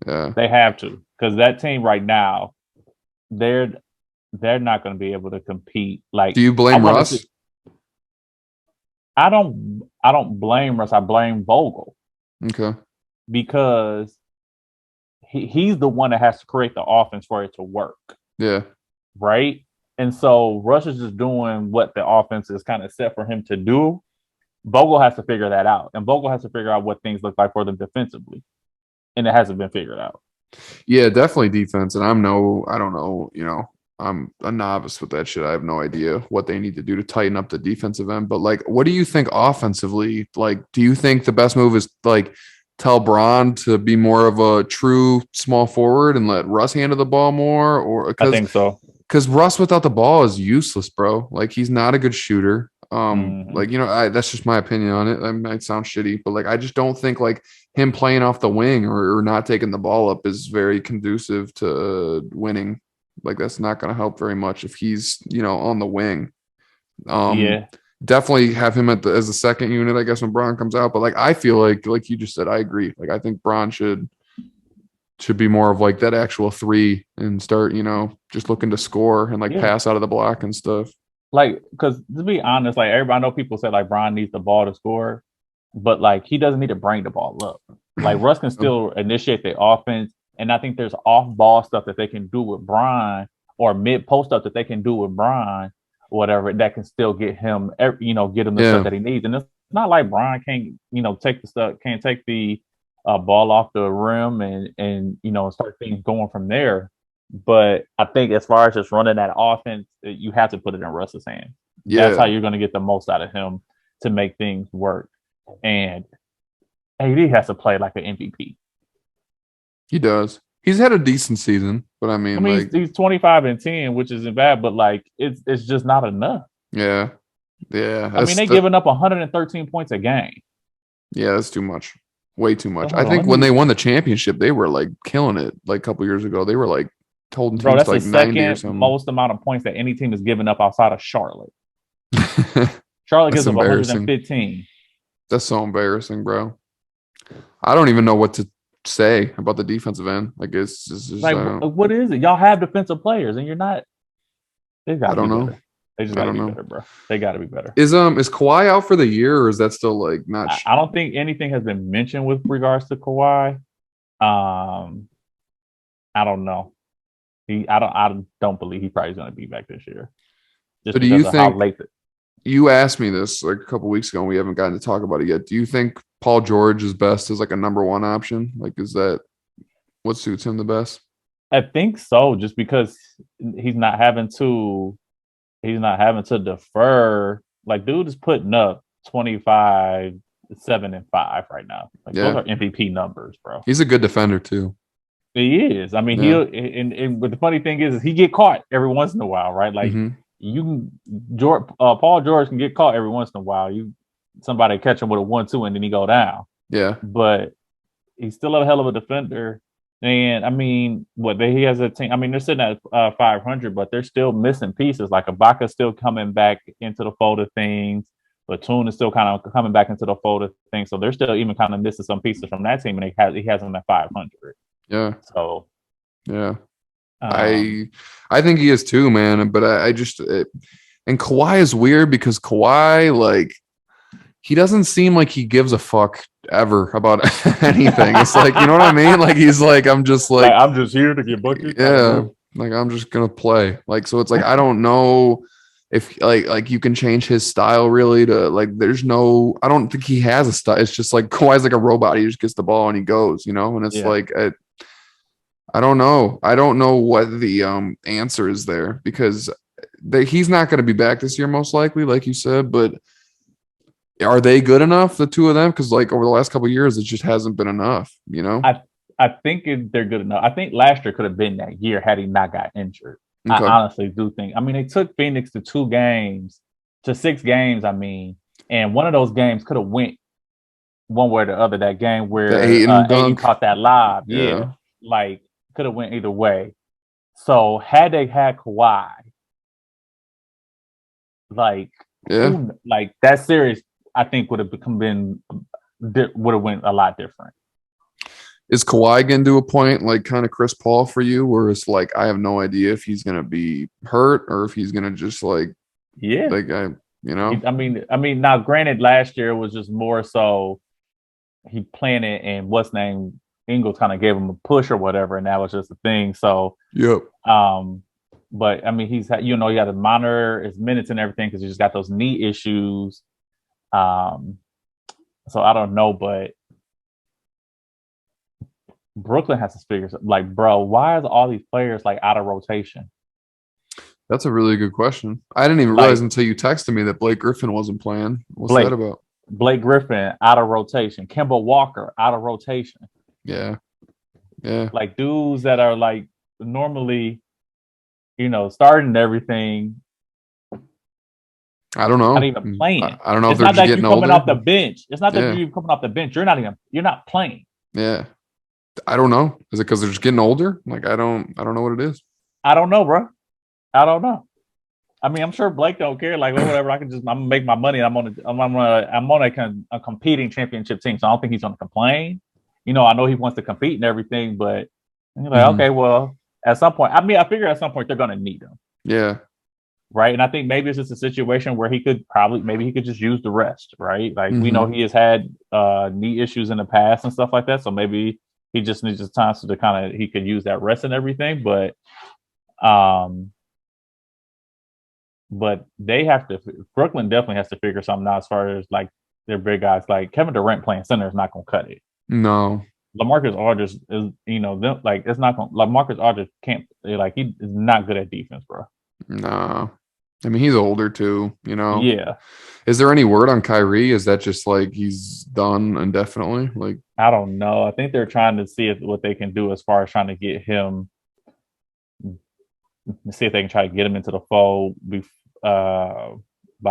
They have to, because that team right now, they're not going to be able to compete. Like, do you blame Russ? I don't blame Russ. I blame Vogel. Okay. Because he's the one that has to create the offense for it to work. Yeah. Right? And so Russ is just doing what the offense is kind of set for him to do. Vogel has to figure that out. And Vogel has to figure out what things look like for them defensively. And it hasn't been figured out. Yeah, definitely defense. And I don't know, you know, I'm a novice with that shit. I have no idea what they need to do to tighten up the defensive end. But like, what do you think offensively? Like, do you think the best move is like tell Bron to be more of a true small forward and let Russ handle the ball more? Or I think so. Because Russ without the ball is useless, bro. Like he's not a good shooter. Like, you know, that's just my opinion on it. That might sound shitty, but like I just don't think like him playing off the wing or not taking the ball up is very conducive to winning. Like that's not going to help very much if he's, you know, on the wing. Definitely have him as a second unit, I guess, when Bron comes out. But like I feel like you just said, I agree. Like I think Bron should be more of like that actual three and start, you know, just looking to score and like pass out of the block and stuff. Like, because to be honest, like everybody, I know people say like Bron needs the ball to score, but like he doesn't need to bring the ball up. Like Russ can still initiate the offense. And I think there's off-ball stuff that they can do with Bron or mid-post stuff that they can do with Bron, whatever, that can still get him, you know, get him the stuff that he needs. And it's not like Bron can't, you know, take the ball off the rim and you know, start things going from there. But I think as far as just running that offense, you have to put it in Russ's hand. Yeah. That's how you're going to get the most out of him to make things work. And AD has to play like an MVP. He does. He's had a decent season, but I mean like, he's 25-10, which isn't bad, but like it's just not enough. Yeah. I mean, they're giving up 113 points a game. Yeah, that's too much. Way too much. I think when they won the championship, they were like killing it. Like a couple years ago, they were like holding teams that's like the 90 or something. Most amount of points that any team has given up outside of Charlotte. Charlotte gives up 115. That's so embarrassing, bro. I don't even know what to say about the defensive end. Like it's just like what is it? Y'all have defensive players and you're not. I don't know. Better. They just gotta be better, bro. They gotta be better. Is Kawhi out for the year or is that still like not? I don't think anything has been mentioned with regards to Kawhi. I don't know. I don't believe he probably is going to be back this year. Just so do you think? You asked me this like a couple weeks ago, and we haven't gotten to talk about it yet. Do you think Paul George is best as like a number one option? Like, is that what suits him the best? I think so, just because he's not having to defer. Like, dude is putting up 25, 7 and 5 right now. Like, those are MVP numbers, bro. He's a good defender too. He is. I mean, but the funny thing is he get caught every once in a while, right? Like Paul George can get caught every once in a while. Somebody catch him with a 1-2 and then he go down. Yeah. But he's still a hell of a defender. And I mean, he has a team. I mean, they're sitting at 500, but they're still missing pieces. Like Ibaka's still coming back into the fold of things. Batum is still kind of coming back into the fold of things. So they're still even kind of missing some pieces from that team, and he has them at 500. Yeah. So. Yeah. I think he is too, man. But I just and Kawhi is weird because Kawhi, like, he doesn't seem like he gives a fuck ever about anything. It's like, you know what I mean? Like, he's like, I'm just here to get buckets. Yeah. Like, I'm just going to play. Like, so it's like, I don't know if like you can change his style really to like, I don't think he has a style. It's just like Kawhi's like a robot. He just gets the ball and he goes, you know? And it's like, I don't know. I don't know what the answer is there because he's not going to be back this year, most likely, like you said. But are they good enough, the two of them? Because like over the last couple of years, it just hasn't been enough. You know. I think they're good enough. I think last year could have been that year had he not got injured. Okay. I honestly do think. I mean, they took Phoenix to 6 games. I mean, and one of those games could have went one way or the other. That game where The Ayton Ayton dunk. caught that lob, Yeah. like could have went either way. So had they had Kawhi, like Yeah. like that series, I think would have went a lot different. Is Kawhi going to do a point like kind of Chris Paul for you, where it's like I have no idea if he's going to be hurt or if he's going to just like I mean, now granted, last year was just more so he planted and what's name Ingles kind of gave him a push or whatever, and that was just a thing. So, yep. But I mean, he got to monitor his minutes and everything because he just got those knee issues. So I don't know, but Brooklyn has to figure something. Like, bro, why is all these players like out of rotation? That's a really good question. I didn't even realize until you texted me that Blake Griffin wasn't playing. What's that about? Blake Griffin out of rotation. Kemba Walker out of rotation. Yeah. Yeah. Like dudes that are like normally, starting everything. I don't know. Not even playing. I don't know it's if they're not just like getting you're coming older. off the bench. It's not that you're coming off the bench. You're not playing. Yeah. I don't know. Is it because they're just getting older? Like I don't know what it is. I don't know, bro. I don't know. I mean, I'm sure Blake don't care. Like, whatever. I'm gonna make my money. I'm on a competing championship team, so I don't think he's gonna complain. I know he wants to compete and everything, but you're like, okay, well, at some point, I figure at some point they're gonna need him. Yeah. Right. And I think maybe it's just a situation where he could just use the rest. Right. Like we know he has had knee issues in the past and stuff like that. So maybe he just needs time to he could use that rest and everything. But Brooklyn definitely has to figure something out as far as like their big guys. Like Kevin Durant playing center is not going to cut it. No. LaMarcus Aldridge is, it's not going. LaMarcus Aldridge can't. Like he is not good at defense, bro. No. I mean, he's older too. Yeah. Is there any word on Kyrie? Is that just like he's done indefinitely? Like I don't know. I think they're trying to see what they can do as far as trying to get him. See if they can try to get him into the fold by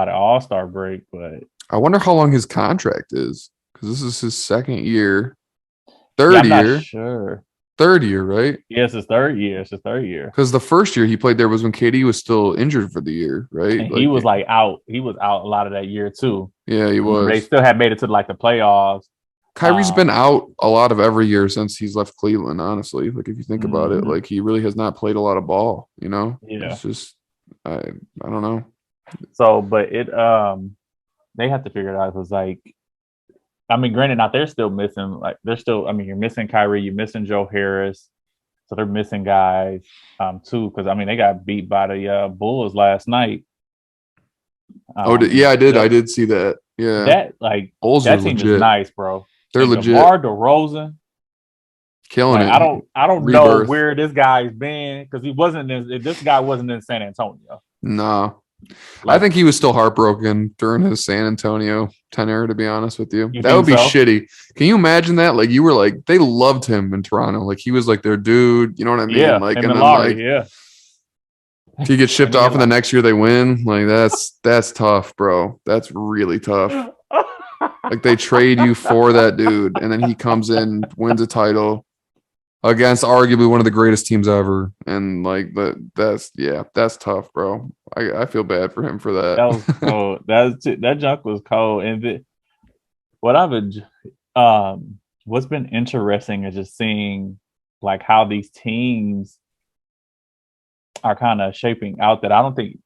the All-Star break. But I wonder how long his contract is because this is his second year, third year. Not sure. Third year, right? Yes, it's third year. Because the first year he played there was when KD was still injured for the year, right? And he was out. He was out a lot of that year too. Yeah, he was. They still had made it to like the playoffs. Kyrie's been out a lot of every year since he's left Cleveland, honestly. Like if you think about it, like he really has not played a lot of ball, Yeah. It's just I don't know. So, but they have to figure it out. It was like, I mean, granted, now they're still missing. Like you're missing Kyrie, you're missing Joe Harris, so they're missing guys too. Because they got beat by the Bulls last night. I did see that. Yeah, Bulls that team legit. Is nice, bro. They're legit. DeMar DeRozan, killing it. I don't know where this guy's been because he wasn't. This guy wasn't in San Antonio. No. I think he was still heartbroken during his San Antonio tenure, to be honest with you. That would be shitty. Can you imagine that? Like you were like, they loved him in Toronto. Like he was like their dude. You know what I mean? Yeah, like and then Lowry, he gets shipped off and the next year they win. Like that's tough, bro. That's really tough. Like they trade you for that dude, and then he comes in, wins a title against arguably one of the greatest teams ever, and like that's tough, bro. I feel bad for him for that. That was cold. That junk was cold. And what's been interesting is just seeing like how these teams are kind of shaping out that I don't think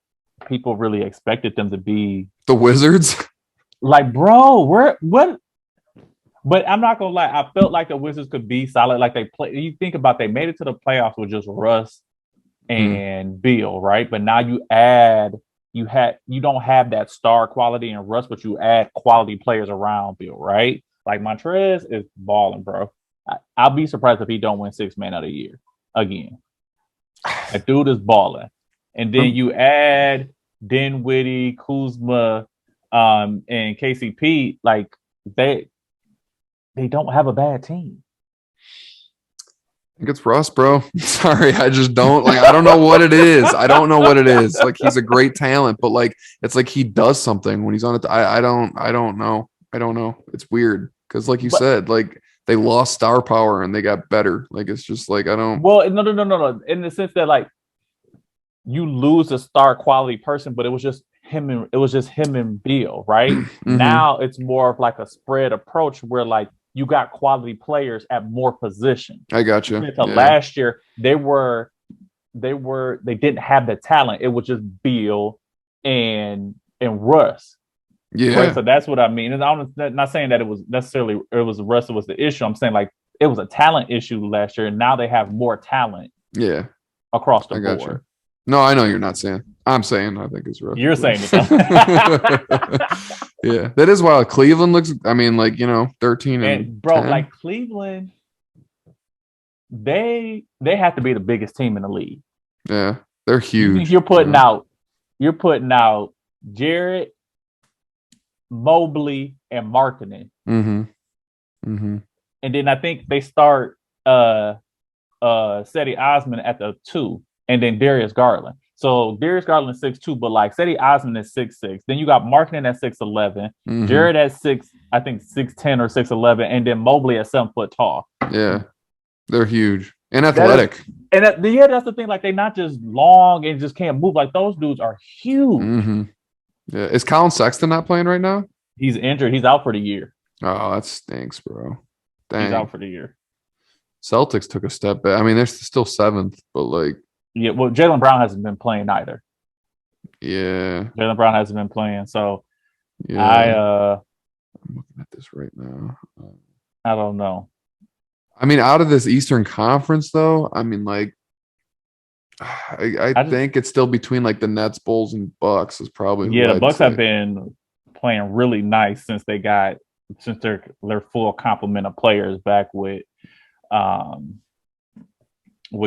people really expected them to be. The Wizards. Like, bro, what? But I'm not gonna lie, I felt like the Wizards could be solid. Like you think about, they made it to the playoffs with just Russ and Beal, right? But now you don't have that star quality in Russ, but you add quality players around Beal, right? Like Montrez is balling, bro. I'll be surprised if he don't win 6 man of the year. again. That dude is balling. And then you add Dinwiddie, Kuzma, and KCP, like they don't have a bad team. I think it's Russ, bro. Sorry, I just don't like. I don't know what it is. I don't know what it is. Like he's a great talent, but like it's like he does something when he's on it. I don't know. I don't know. It's weird because, like you said, like they lost star power and they got better. Like it's just like I don't. Well, no. In the sense that like you lose a star quality person, but it was just him and Beal, right? Mm-hmm. Now it's more of like a spread approach where like you got quality players at more positions. I got you. Last year, they didn't have the talent. It was just Beal and Russ. Yeah. Right? So that's what I mean. And I'm not saying that it was Russ was the issue. I'm saying like it was a talent issue last year, and now they have more talent. Yeah. Across the board. You. No, I know you're not saying. I'm saying I think it's Russ. You're saying it. Yeah, that is wild. Cleveland looks. I mean, like 13 and bro, 10. like Cleveland, they have to be the biggest team in the league. Yeah, they're huge. You're putting out Jarrett, Mobley, and Markkanen. Mm-hmm. Mm-hmm. And then I think they start Cedi Osman at the 2, and then Darius Garland. So Darius Garland is 6'2", but like Cedi Osman is 6'6". Then you got Markkanen at 6'11", Jared at 6'10" or 6'11", and then Mobley at 7 foot tall. Yeah, they're huge and athletic. That's the thing. Like they're not just long and just can't move. Like those dudes are huge. Mm-hmm. Yeah, is Colin Sexton not playing right now? He's injured. He's out for the year. Oh, that stinks, bro. Dang. He's out for the year. Celtics took a step back. I mean, they're still 7th, but like. Yeah, well, Jaylen Brown hasn't been playing either. Yeah. Jaylen Brown hasn't been playing, so yeah. I'm looking at this right now. I don't know. I mean, out of this Eastern Conference, though, I mean, like, I think it's still between like the Nets, Bulls, and Bucks is probably. Yeah, the Bucks have been playing really nice since their full complement of players back with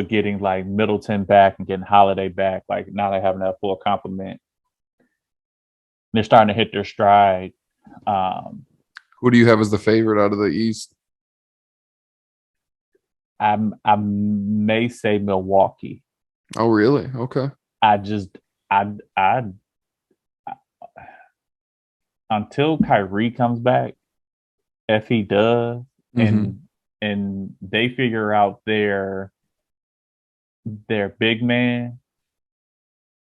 getting like Middleton back and getting Holiday back. Like now they have that full complement. They're starting to hit their stride. Who do you have as the favorite out of the East? I may say Milwaukee. Oh, really? Okay. Until Kyrie comes back, if he does, and they figure out their big man,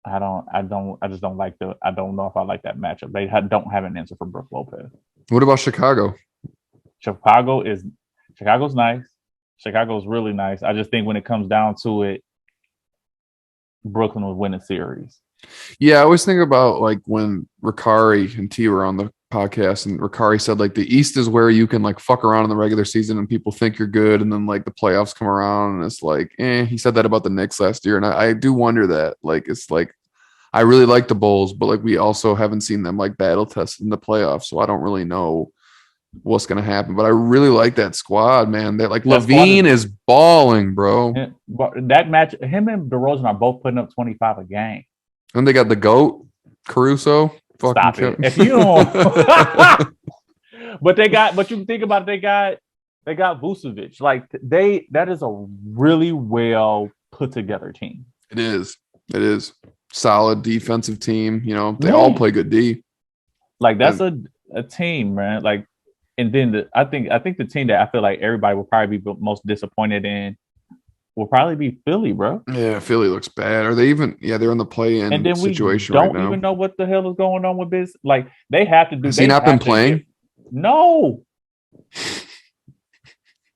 I don't know if I like that matchup. They don't have an answer for Brook Lopez. What about Chicago? Chicago's nice. Chicago's really nice. I just think when it comes down to it, Brooklyn would win a series. Yeah, I always think about like when Ricari and T were on the podcast, and Ricari said like the East is where you can like fuck around in the regular season and people think you're good, and then like the playoffs come around and it's like, He said that about the Knicks last year, and I do wonder that. Like it's like I really like the Bulls, but like we also haven't seen them like battle tested in the playoffs, so I don't really know what's gonna happen. But I really like that squad, man. That like Levine is balling, bro. That match, him and DeRozan are both putting up 25 a game. And they got the GOAT, Caruso. Stop it. If you don't but you think about it, they got Vucevic. Like that is a really well put together team. It is. Solid defensive team. They all play good D. Like that's a team, man. Like, and then I think the team that I feel like everybody will probably be most disappointed in will probably be Philly, bro. Yeah, Philly looks bad. Are they even? Yeah, they're in the play-in and then situation we right now. don't even know what the hell is going on with this. Like they have to do. Has he not been playing? No.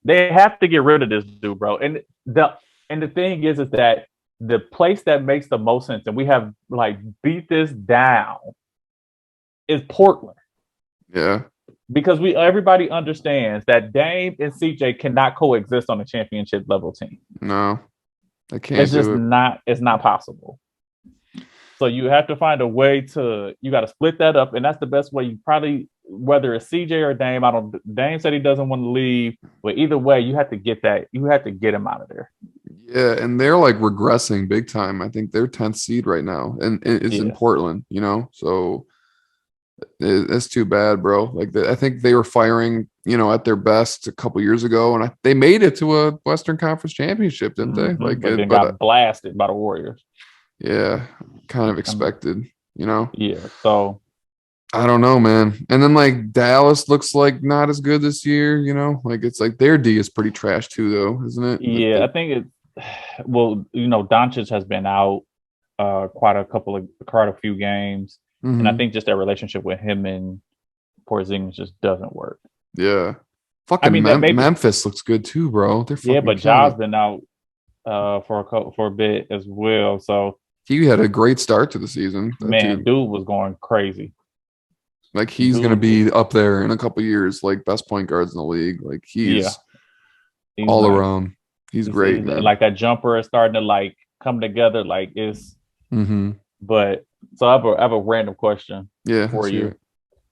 They have to get rid of this dude, bro. And the thing is that the place that makes the most sense, and we have like beat this down, is Portland. Yeah. Because everybody understands that Dame and CJ cannot coexist on a championship level team. No, they can't. It's just not. It's not possible. So you have to find a way you got to split that up, and that's the best way. You probably, whether it's CJ or Dame. Dame said he doesn't want to leave, but either way, you have to get that. You have to get him out of there. Yeah, and they're like regressing big time. I think they're 10th seed right now, and it's in Yeah. Portland, so it's too bad, bro. Like I think they were firing, at their best a couple years ago, and they made it to a Western Conference championship, didn't they? Mm-hmm. Like, But then but got blasted by the Warriors. yeah, kind of expected, Yeah. So I don't know, man. And then like Dallas looks like not as good this year, like it's like their D is pretty trash too, though, isn't it? yeah, I think it's well, Doncic has been out quite a few games, and I think just that relationship with him and Porzingis just doesn't work. Yeah, I fucking mean, Memphis looks good too, bro. They're fucking but Ja's been out for a bit as well. So he had a great start to the season. dude was going crazy. Like he's gonna be up there in a couple years, like best point guards in the league. Like he's all nice. around. He's great, man. Like that jumper is starting to like come together. Like it's. Mm-hmm. But so I have a random question. For you. It.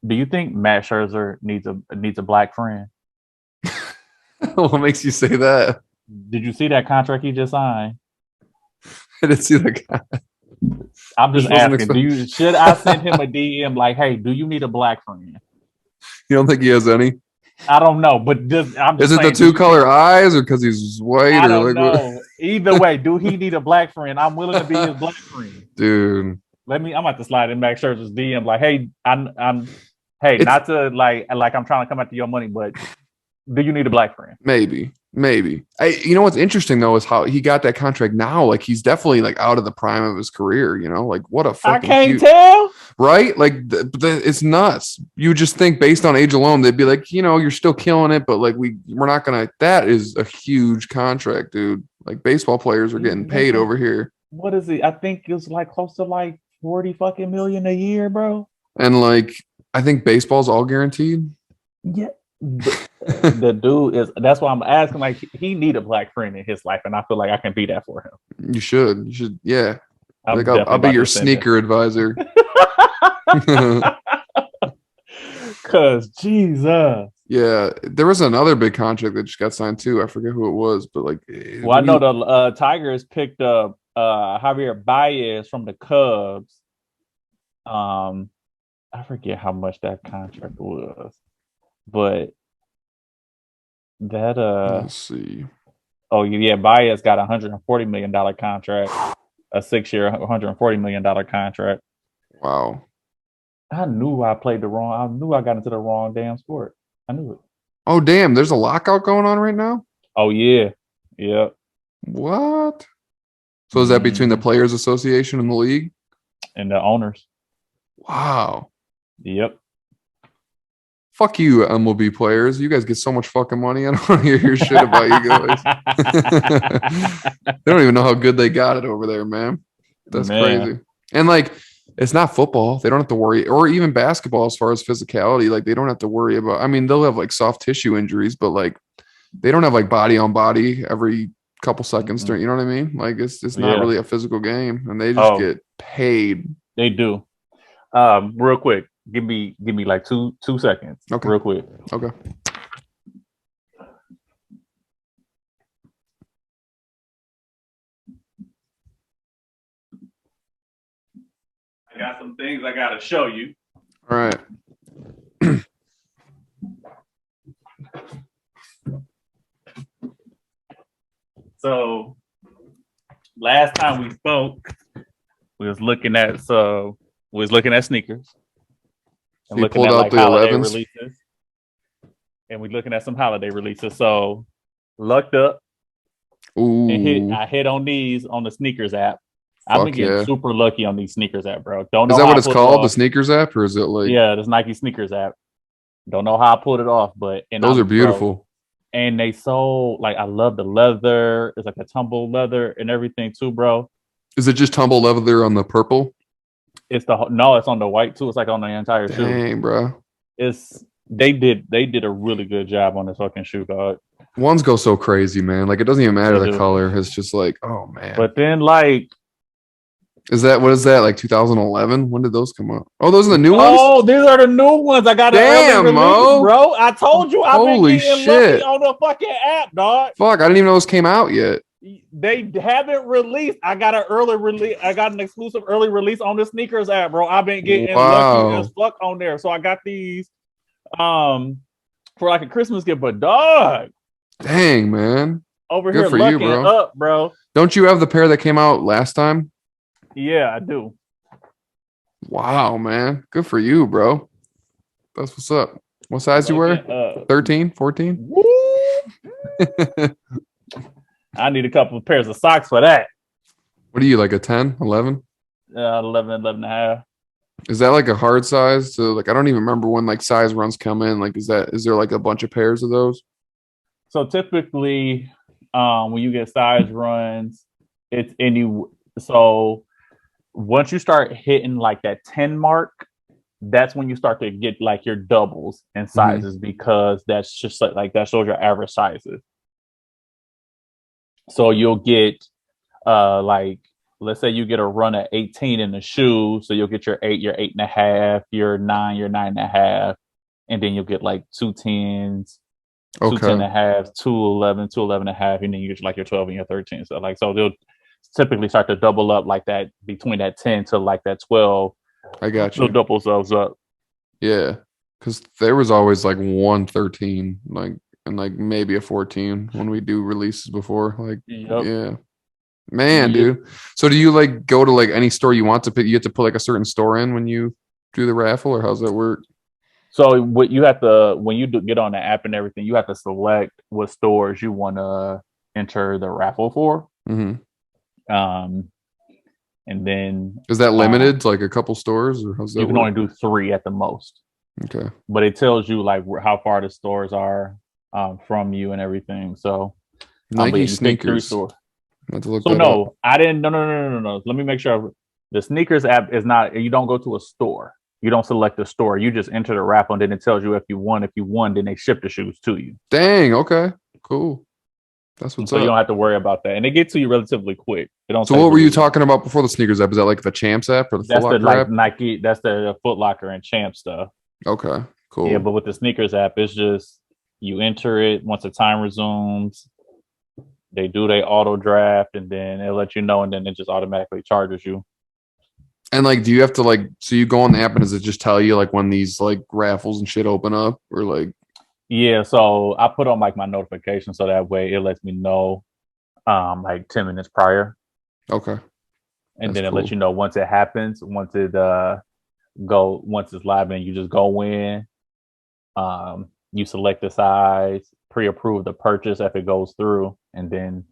Do you think Matt Scherzer needs a black friend? What makes you say that? Did you see that contract he just signed? I didn't see that guy. I'm just asking. Should I send him a DM like, "Hey, do you need a black friend?" You don't think he has any? I don't know, but is it the two color eyes or because he's white? I don't know. Either way, do he need a black friend? I'm willing to be his black friend, dude. I'm about to slide in Max Scherzer's DM like, "Hey, not to like I'm trying to come after your money, but do you need a black friend?" Maybe. What's interesting though is how he got that contract now. Like he's definitely like out of the prime of his career. Like what a fucking. I can't tell. Right? Like it's nuts. You just think based on age alone, they'd be like, you're still killing it, but like we're not gonna. That is a huge contract, dude. Like baseball players are getting paid over here. What is it? I think it's like close to like 40 fucking million a year, bro. And like I think baseball's all guaranteed. Yeah. The dude is. That's why I'm asking. Like he need a black friend in his life, and I feel like I can be that for him. You should. Yeah. Like I'll be your sneaker advisor. Cause Jesus. Yeah, there was another big contract that just got signed too. I forget who it was, but like. Well, I know the Tigers picked up Javier Baez from the Cubs. I forget how much that contract was, but that let's see. Oh yeah, Baez got $140 million contract, a 6-year, $140 million contract. Wow. I knew I got into the wrong damn sport. I knew it. Oh damn! There's a lockout going on right now. Oh yeah, yep. What? So is that between the Players Association and the league and the owners? Wow. Yep. Fuck you, MLB players. You guys get so much fucking money. I don't want to hear your shit about you guys. They don't even know how good they got it over there, man. That's crazy. And like, it's not football. They don't have to worry, or even basketball as far as physicality. Like, they don't have to worry about. I mean, they'll have like soft tissue injuries, but like, they don't have like body on body every couple seconds. You know what I mean? Like, it's not really a physical game, and they just get paid. They do. Real quick. Give me like two seconds. Okay. Real quick. Okay. I got some things I gotta show you. All right. So last time we spoke, we was looking at sneakers. And you looking pulled at out like the holiday 11s. releases. And we're looking at some holiday releases. So lucked up. Ooh. And I hit on these on the sneakers app. I've been getting super lucky on these sneakers app, bro. Don't know. Is that what it's called? The sneakers app, or is it like? Yeah, this Nike sneakers app. Don't know how I pulled it off, but those are beautiful. Bro, and they sold like I love the leather. It's like a tumble leather and everything too, bro. Is it just tumble leather on the purple? It's on the white too. It's like on the entire shoe. Dang, bro. They did a really good job on this fucking shoe, dog. Ones go so crazy, man. Like it doesn't even matter the color. It's just like, oh man. But then like, what is that? Like 2011? When did those come out? Oh, those are the new ones. Oh, these are the new ones. I got damn, release, Mo. Bro. I told you. I've been getting shit lucky on the fucking app, dog. Fuck, I didn't even know those came out yet. They haven't released. I got an early release. I got an exclusive early release on the sneakers app, bro. I've been getting lucky as fuck on there. So I got these for like a Christmas gift, but dog. Dang, man. Over Good here lucking you, up, bro. Don't you have the pair that came out last time? Yeah, I do. Wow, man. Good for you, bro. That's what's up. What size you wear? 13, 14? I need a couple of pairs of socks for that. What are you, like a 10, 11? 11 and a half. Is that like a hard size? So like, I don't even remember when like size runs come in. Like, is there like a bunch of pairs of those? So typically, when you get size runs, it's so once you start hitting like that 10 mark, that's when you start to get like your doubles in sizes, because that's just like that shows your average sizes. So you'll get like, let's say you get a run at 18 in the shoe, so you'll get your 8, your 8.5, your 9, your 9.5, and then you'll get like 2 10s, 2 10.5, 2 11, 2 11.5, and then you get like your 12 and your 13. So like, so they'll typically start to double up like that between that 10 to like that 12. I got you. They'll double themselves up. Yeah, because there was always like 1 13, like, and like maybe a 14 when we do releases before. Like, yeah, man, dude. So do you like go to like any store you want to pick? You have to put like a certain store in when you do the raffle, or how's that work? So what you have to, when you get on the app and everything, you have to select what stores you want to enter the raffle for. And then is that limited to like a couple stores, or how's that? You can only do 3 at the most. Okay, but it tells you like how far the stores are from you and everything. So Nike sneakers. So no, I didn't. No. Let me make sure. The sneakers app is not. You don't go to a store. You don't select a store. You just enter the raffle, and then it tells you if you won. If you won, then they ship the shoes to you. Dang. Okay. Cool. That's what's so up. You don't have to worry about that, and they get to you relatively quick. They don't. So what were you talking about before the sneakers app? Is that like the Champs app or the Foot Locker app? Nike. That's the Foot Locker and Champ stuff. Okay. Cool. Yeah, but with the sneakers app, it's just you enter it. Once the time resumes, they do their auto draft, and then they'll let you know, and then it just automatically charges you. And like, do you have to like, so you go on the app and does it just tell you like when these like raffles and shit open up, or like? Yeah, so I put on like my notification so that way it lets me know like 10 minutes prior. Okay. And then it lets you know once it happens, once it's live, and you just go in, you select the size, pre-approve the purchase if it goes through, and then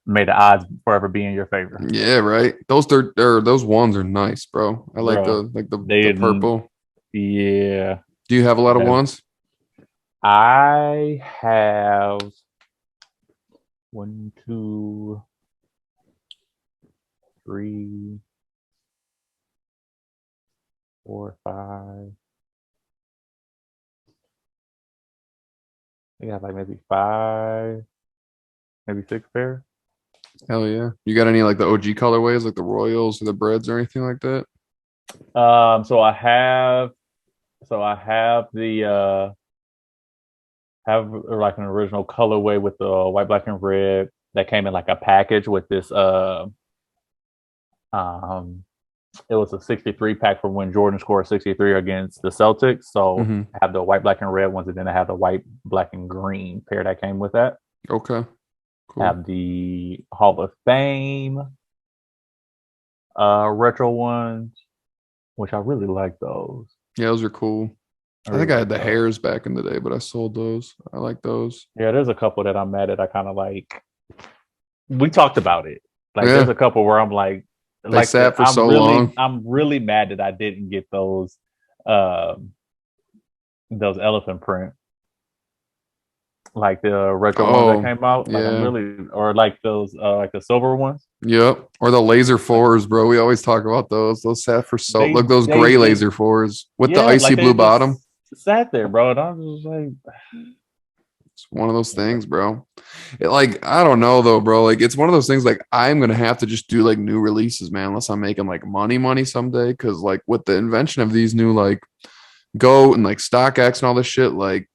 may the odds forever be in your favor. Yeah, right. Those ones are nice, bro. I like the purple. Yeah. Do you have a lot of ones? I have 1, 2, 3, 4, 5. I got like maybe 5, maybe 6 pairs. Hell yeah. You got any like the OG colorways, like the Royals or the Breads or anything like that? So I have the have like an original colorway with the white, black, and red that came in like a package with this it was a 63 pack for when Jordan scored 63 against the Celtics. So I have the white, black, and red ones, and then I have the white, black, and green pair that came with that. Okay. Cool. Have the Hall of Fame retro ones, which I really like those. Yeah, those are cool. I think I had the hairs back in the day, but I sold those. I like those. Yeah, there's a couple that I'm mad at. I kind of like. We talked about it. Like, there's a couple where I'm like, they sat for so long. I'm really mad that I didn't get those elephant print, like the retro ones that came out. Like, I'm really, or like those like the silver ones. Yep, or the laser fours, bro. We always talk about those. Those sat for so. Look, those gray laser fours with the icy blue bottom. Sat there, bro. And I was just like, it's one of those things, bro. Like, I don't know though, bro. Like, it's one of those things. Like, I'm gonna have to just do like new releases, man, unless I'm making like money someday. Because like with the invention of these new like GOAT and like StockX and all this shit, like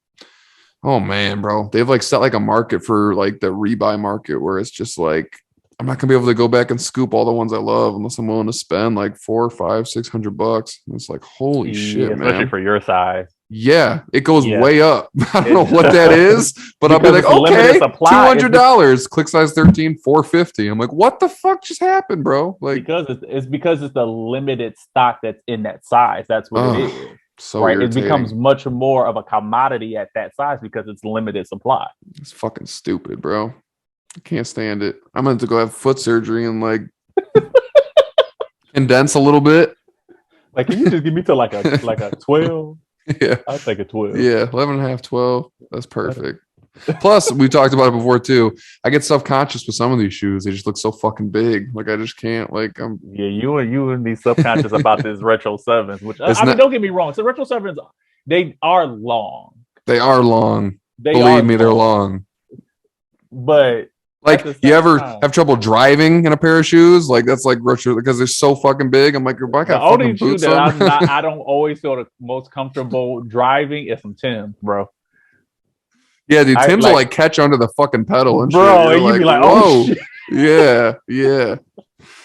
Oh man, bro. They've like set like a market for like the rebuy market where it's just like I'm not gonna be able to go back and scoop all the ones I love unless I'm willing to spend like $400, $500, $600. It's like holy shit, especially man. for your size. Yeah, it goes Yeah. way up. I don't know what that is, but I'll be like, okay, $200, click size 13, $450. I'm like, what the fuck just happened, bro? Like because it's the limited stock that's in that size. That's what it is. So right, irritating. It becomes much more of a commodity at that size because it's limited supply. It's fucking stupid, bro. I can't stand it. I'm going to go have foot surgery and like condense a little bit. Like, can you just give me to like a 12? Yeah, I'll take a 12. Yeah, 11 and a half, 12. That's perfect. Plus, we talked about it before too. I get self-conscious with some of these shoes. They just look so fucking big. Like I just can't. Like I'm. Yeah, you and be subconscious about this retro 7s, which I mean, don't get me wrong. So retro 7s, they are long. They are long. Believe me, they're long. But like, you ever have trouble driving in a pair of shoes? Like that's like retro because they're so fucking big. I'm like, your bike got fucking boots on. I don't always feel the most comfortable driving is some Tim's, bro. Yeah, dude, Tim's will like catch under the fucking pedal and bro, shit. and you'd be like, oh, shit. Yeah.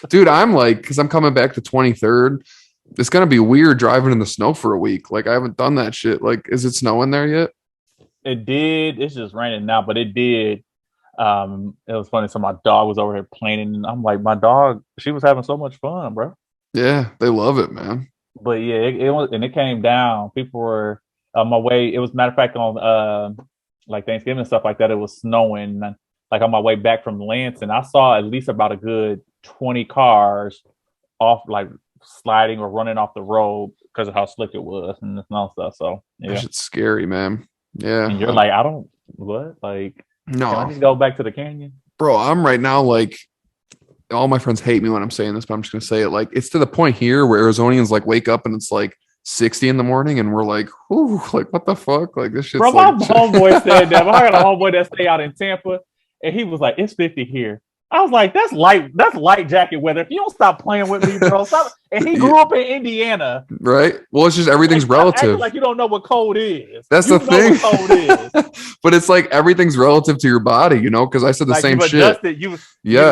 Dude, I'm like, because I'm coming back to 23rd. It's going to be weird driving in the snow for a week. Like, I haven't done that shit. Like, is it snowing there yet? It did. It's just raining now, but it did. It was funny. So my dog was over here playing, and I'm like, my dog, she was having so much fun, bro. Yeah, they love it, man. But yeah, it was, and it came down. People were on my way. It was, matter of fact, on like Thanksgiving and stuff like that, it was snowing. Like on my way back from Lansing, I saw at least about a good 20 cars off, like sliding or running off the road because of how slick it was and the snow stuff. So yeah, that shit's scary, man. Yeah, and you're like, I don't what like. No, can I just go back to the canyon, bro. I'm right now like. All my friends hate me when I'm saying this, but I'm just gonna say it. Like it's to the point here where Arizonians like wake up and it's like 60 in the morning, and we're like, "Ooh, like what the fuck?" Like this shit's bro. Like, my homeboy said that. I got a homeboy that stay out in Tampa, and he was like, "It's 50 here." I was like, "That's light jacket weather." If you don't stop playing with me, bro, stop. And he grew up in Indiana, right? Well, it's just everything's relative. Like you don't know what cold is. That's the thing. What cold is. But it's like everything's relative to your body, you know? Because I said the same shit. You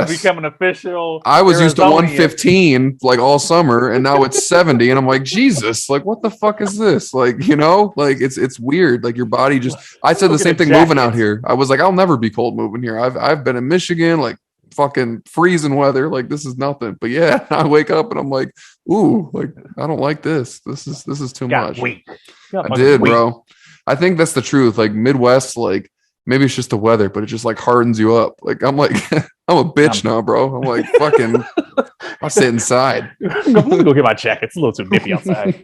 become an official. I was used to 115 like all summer, and now it's 70, and I'm like, Jesus, like what the fuck is this? Like, you know, like it's weird. Like your body just. I said the same thing moving out here. I was like, I'll never be cold moving here. I've been in Michigan, like fucking freezing weather. Like this is nothing. But yeah, I wake up and I'm like, ooh, like I don't like this. This is too much. I did, bro. I think that's the truth. Like Midwest, like maybe it's just the weather, but it just like hardens you up. Like I'm like I'm a bitch now, bro. I'm like fucking I'll sit inside. I'm gonna go get my jacket. It's a little too nippy outside.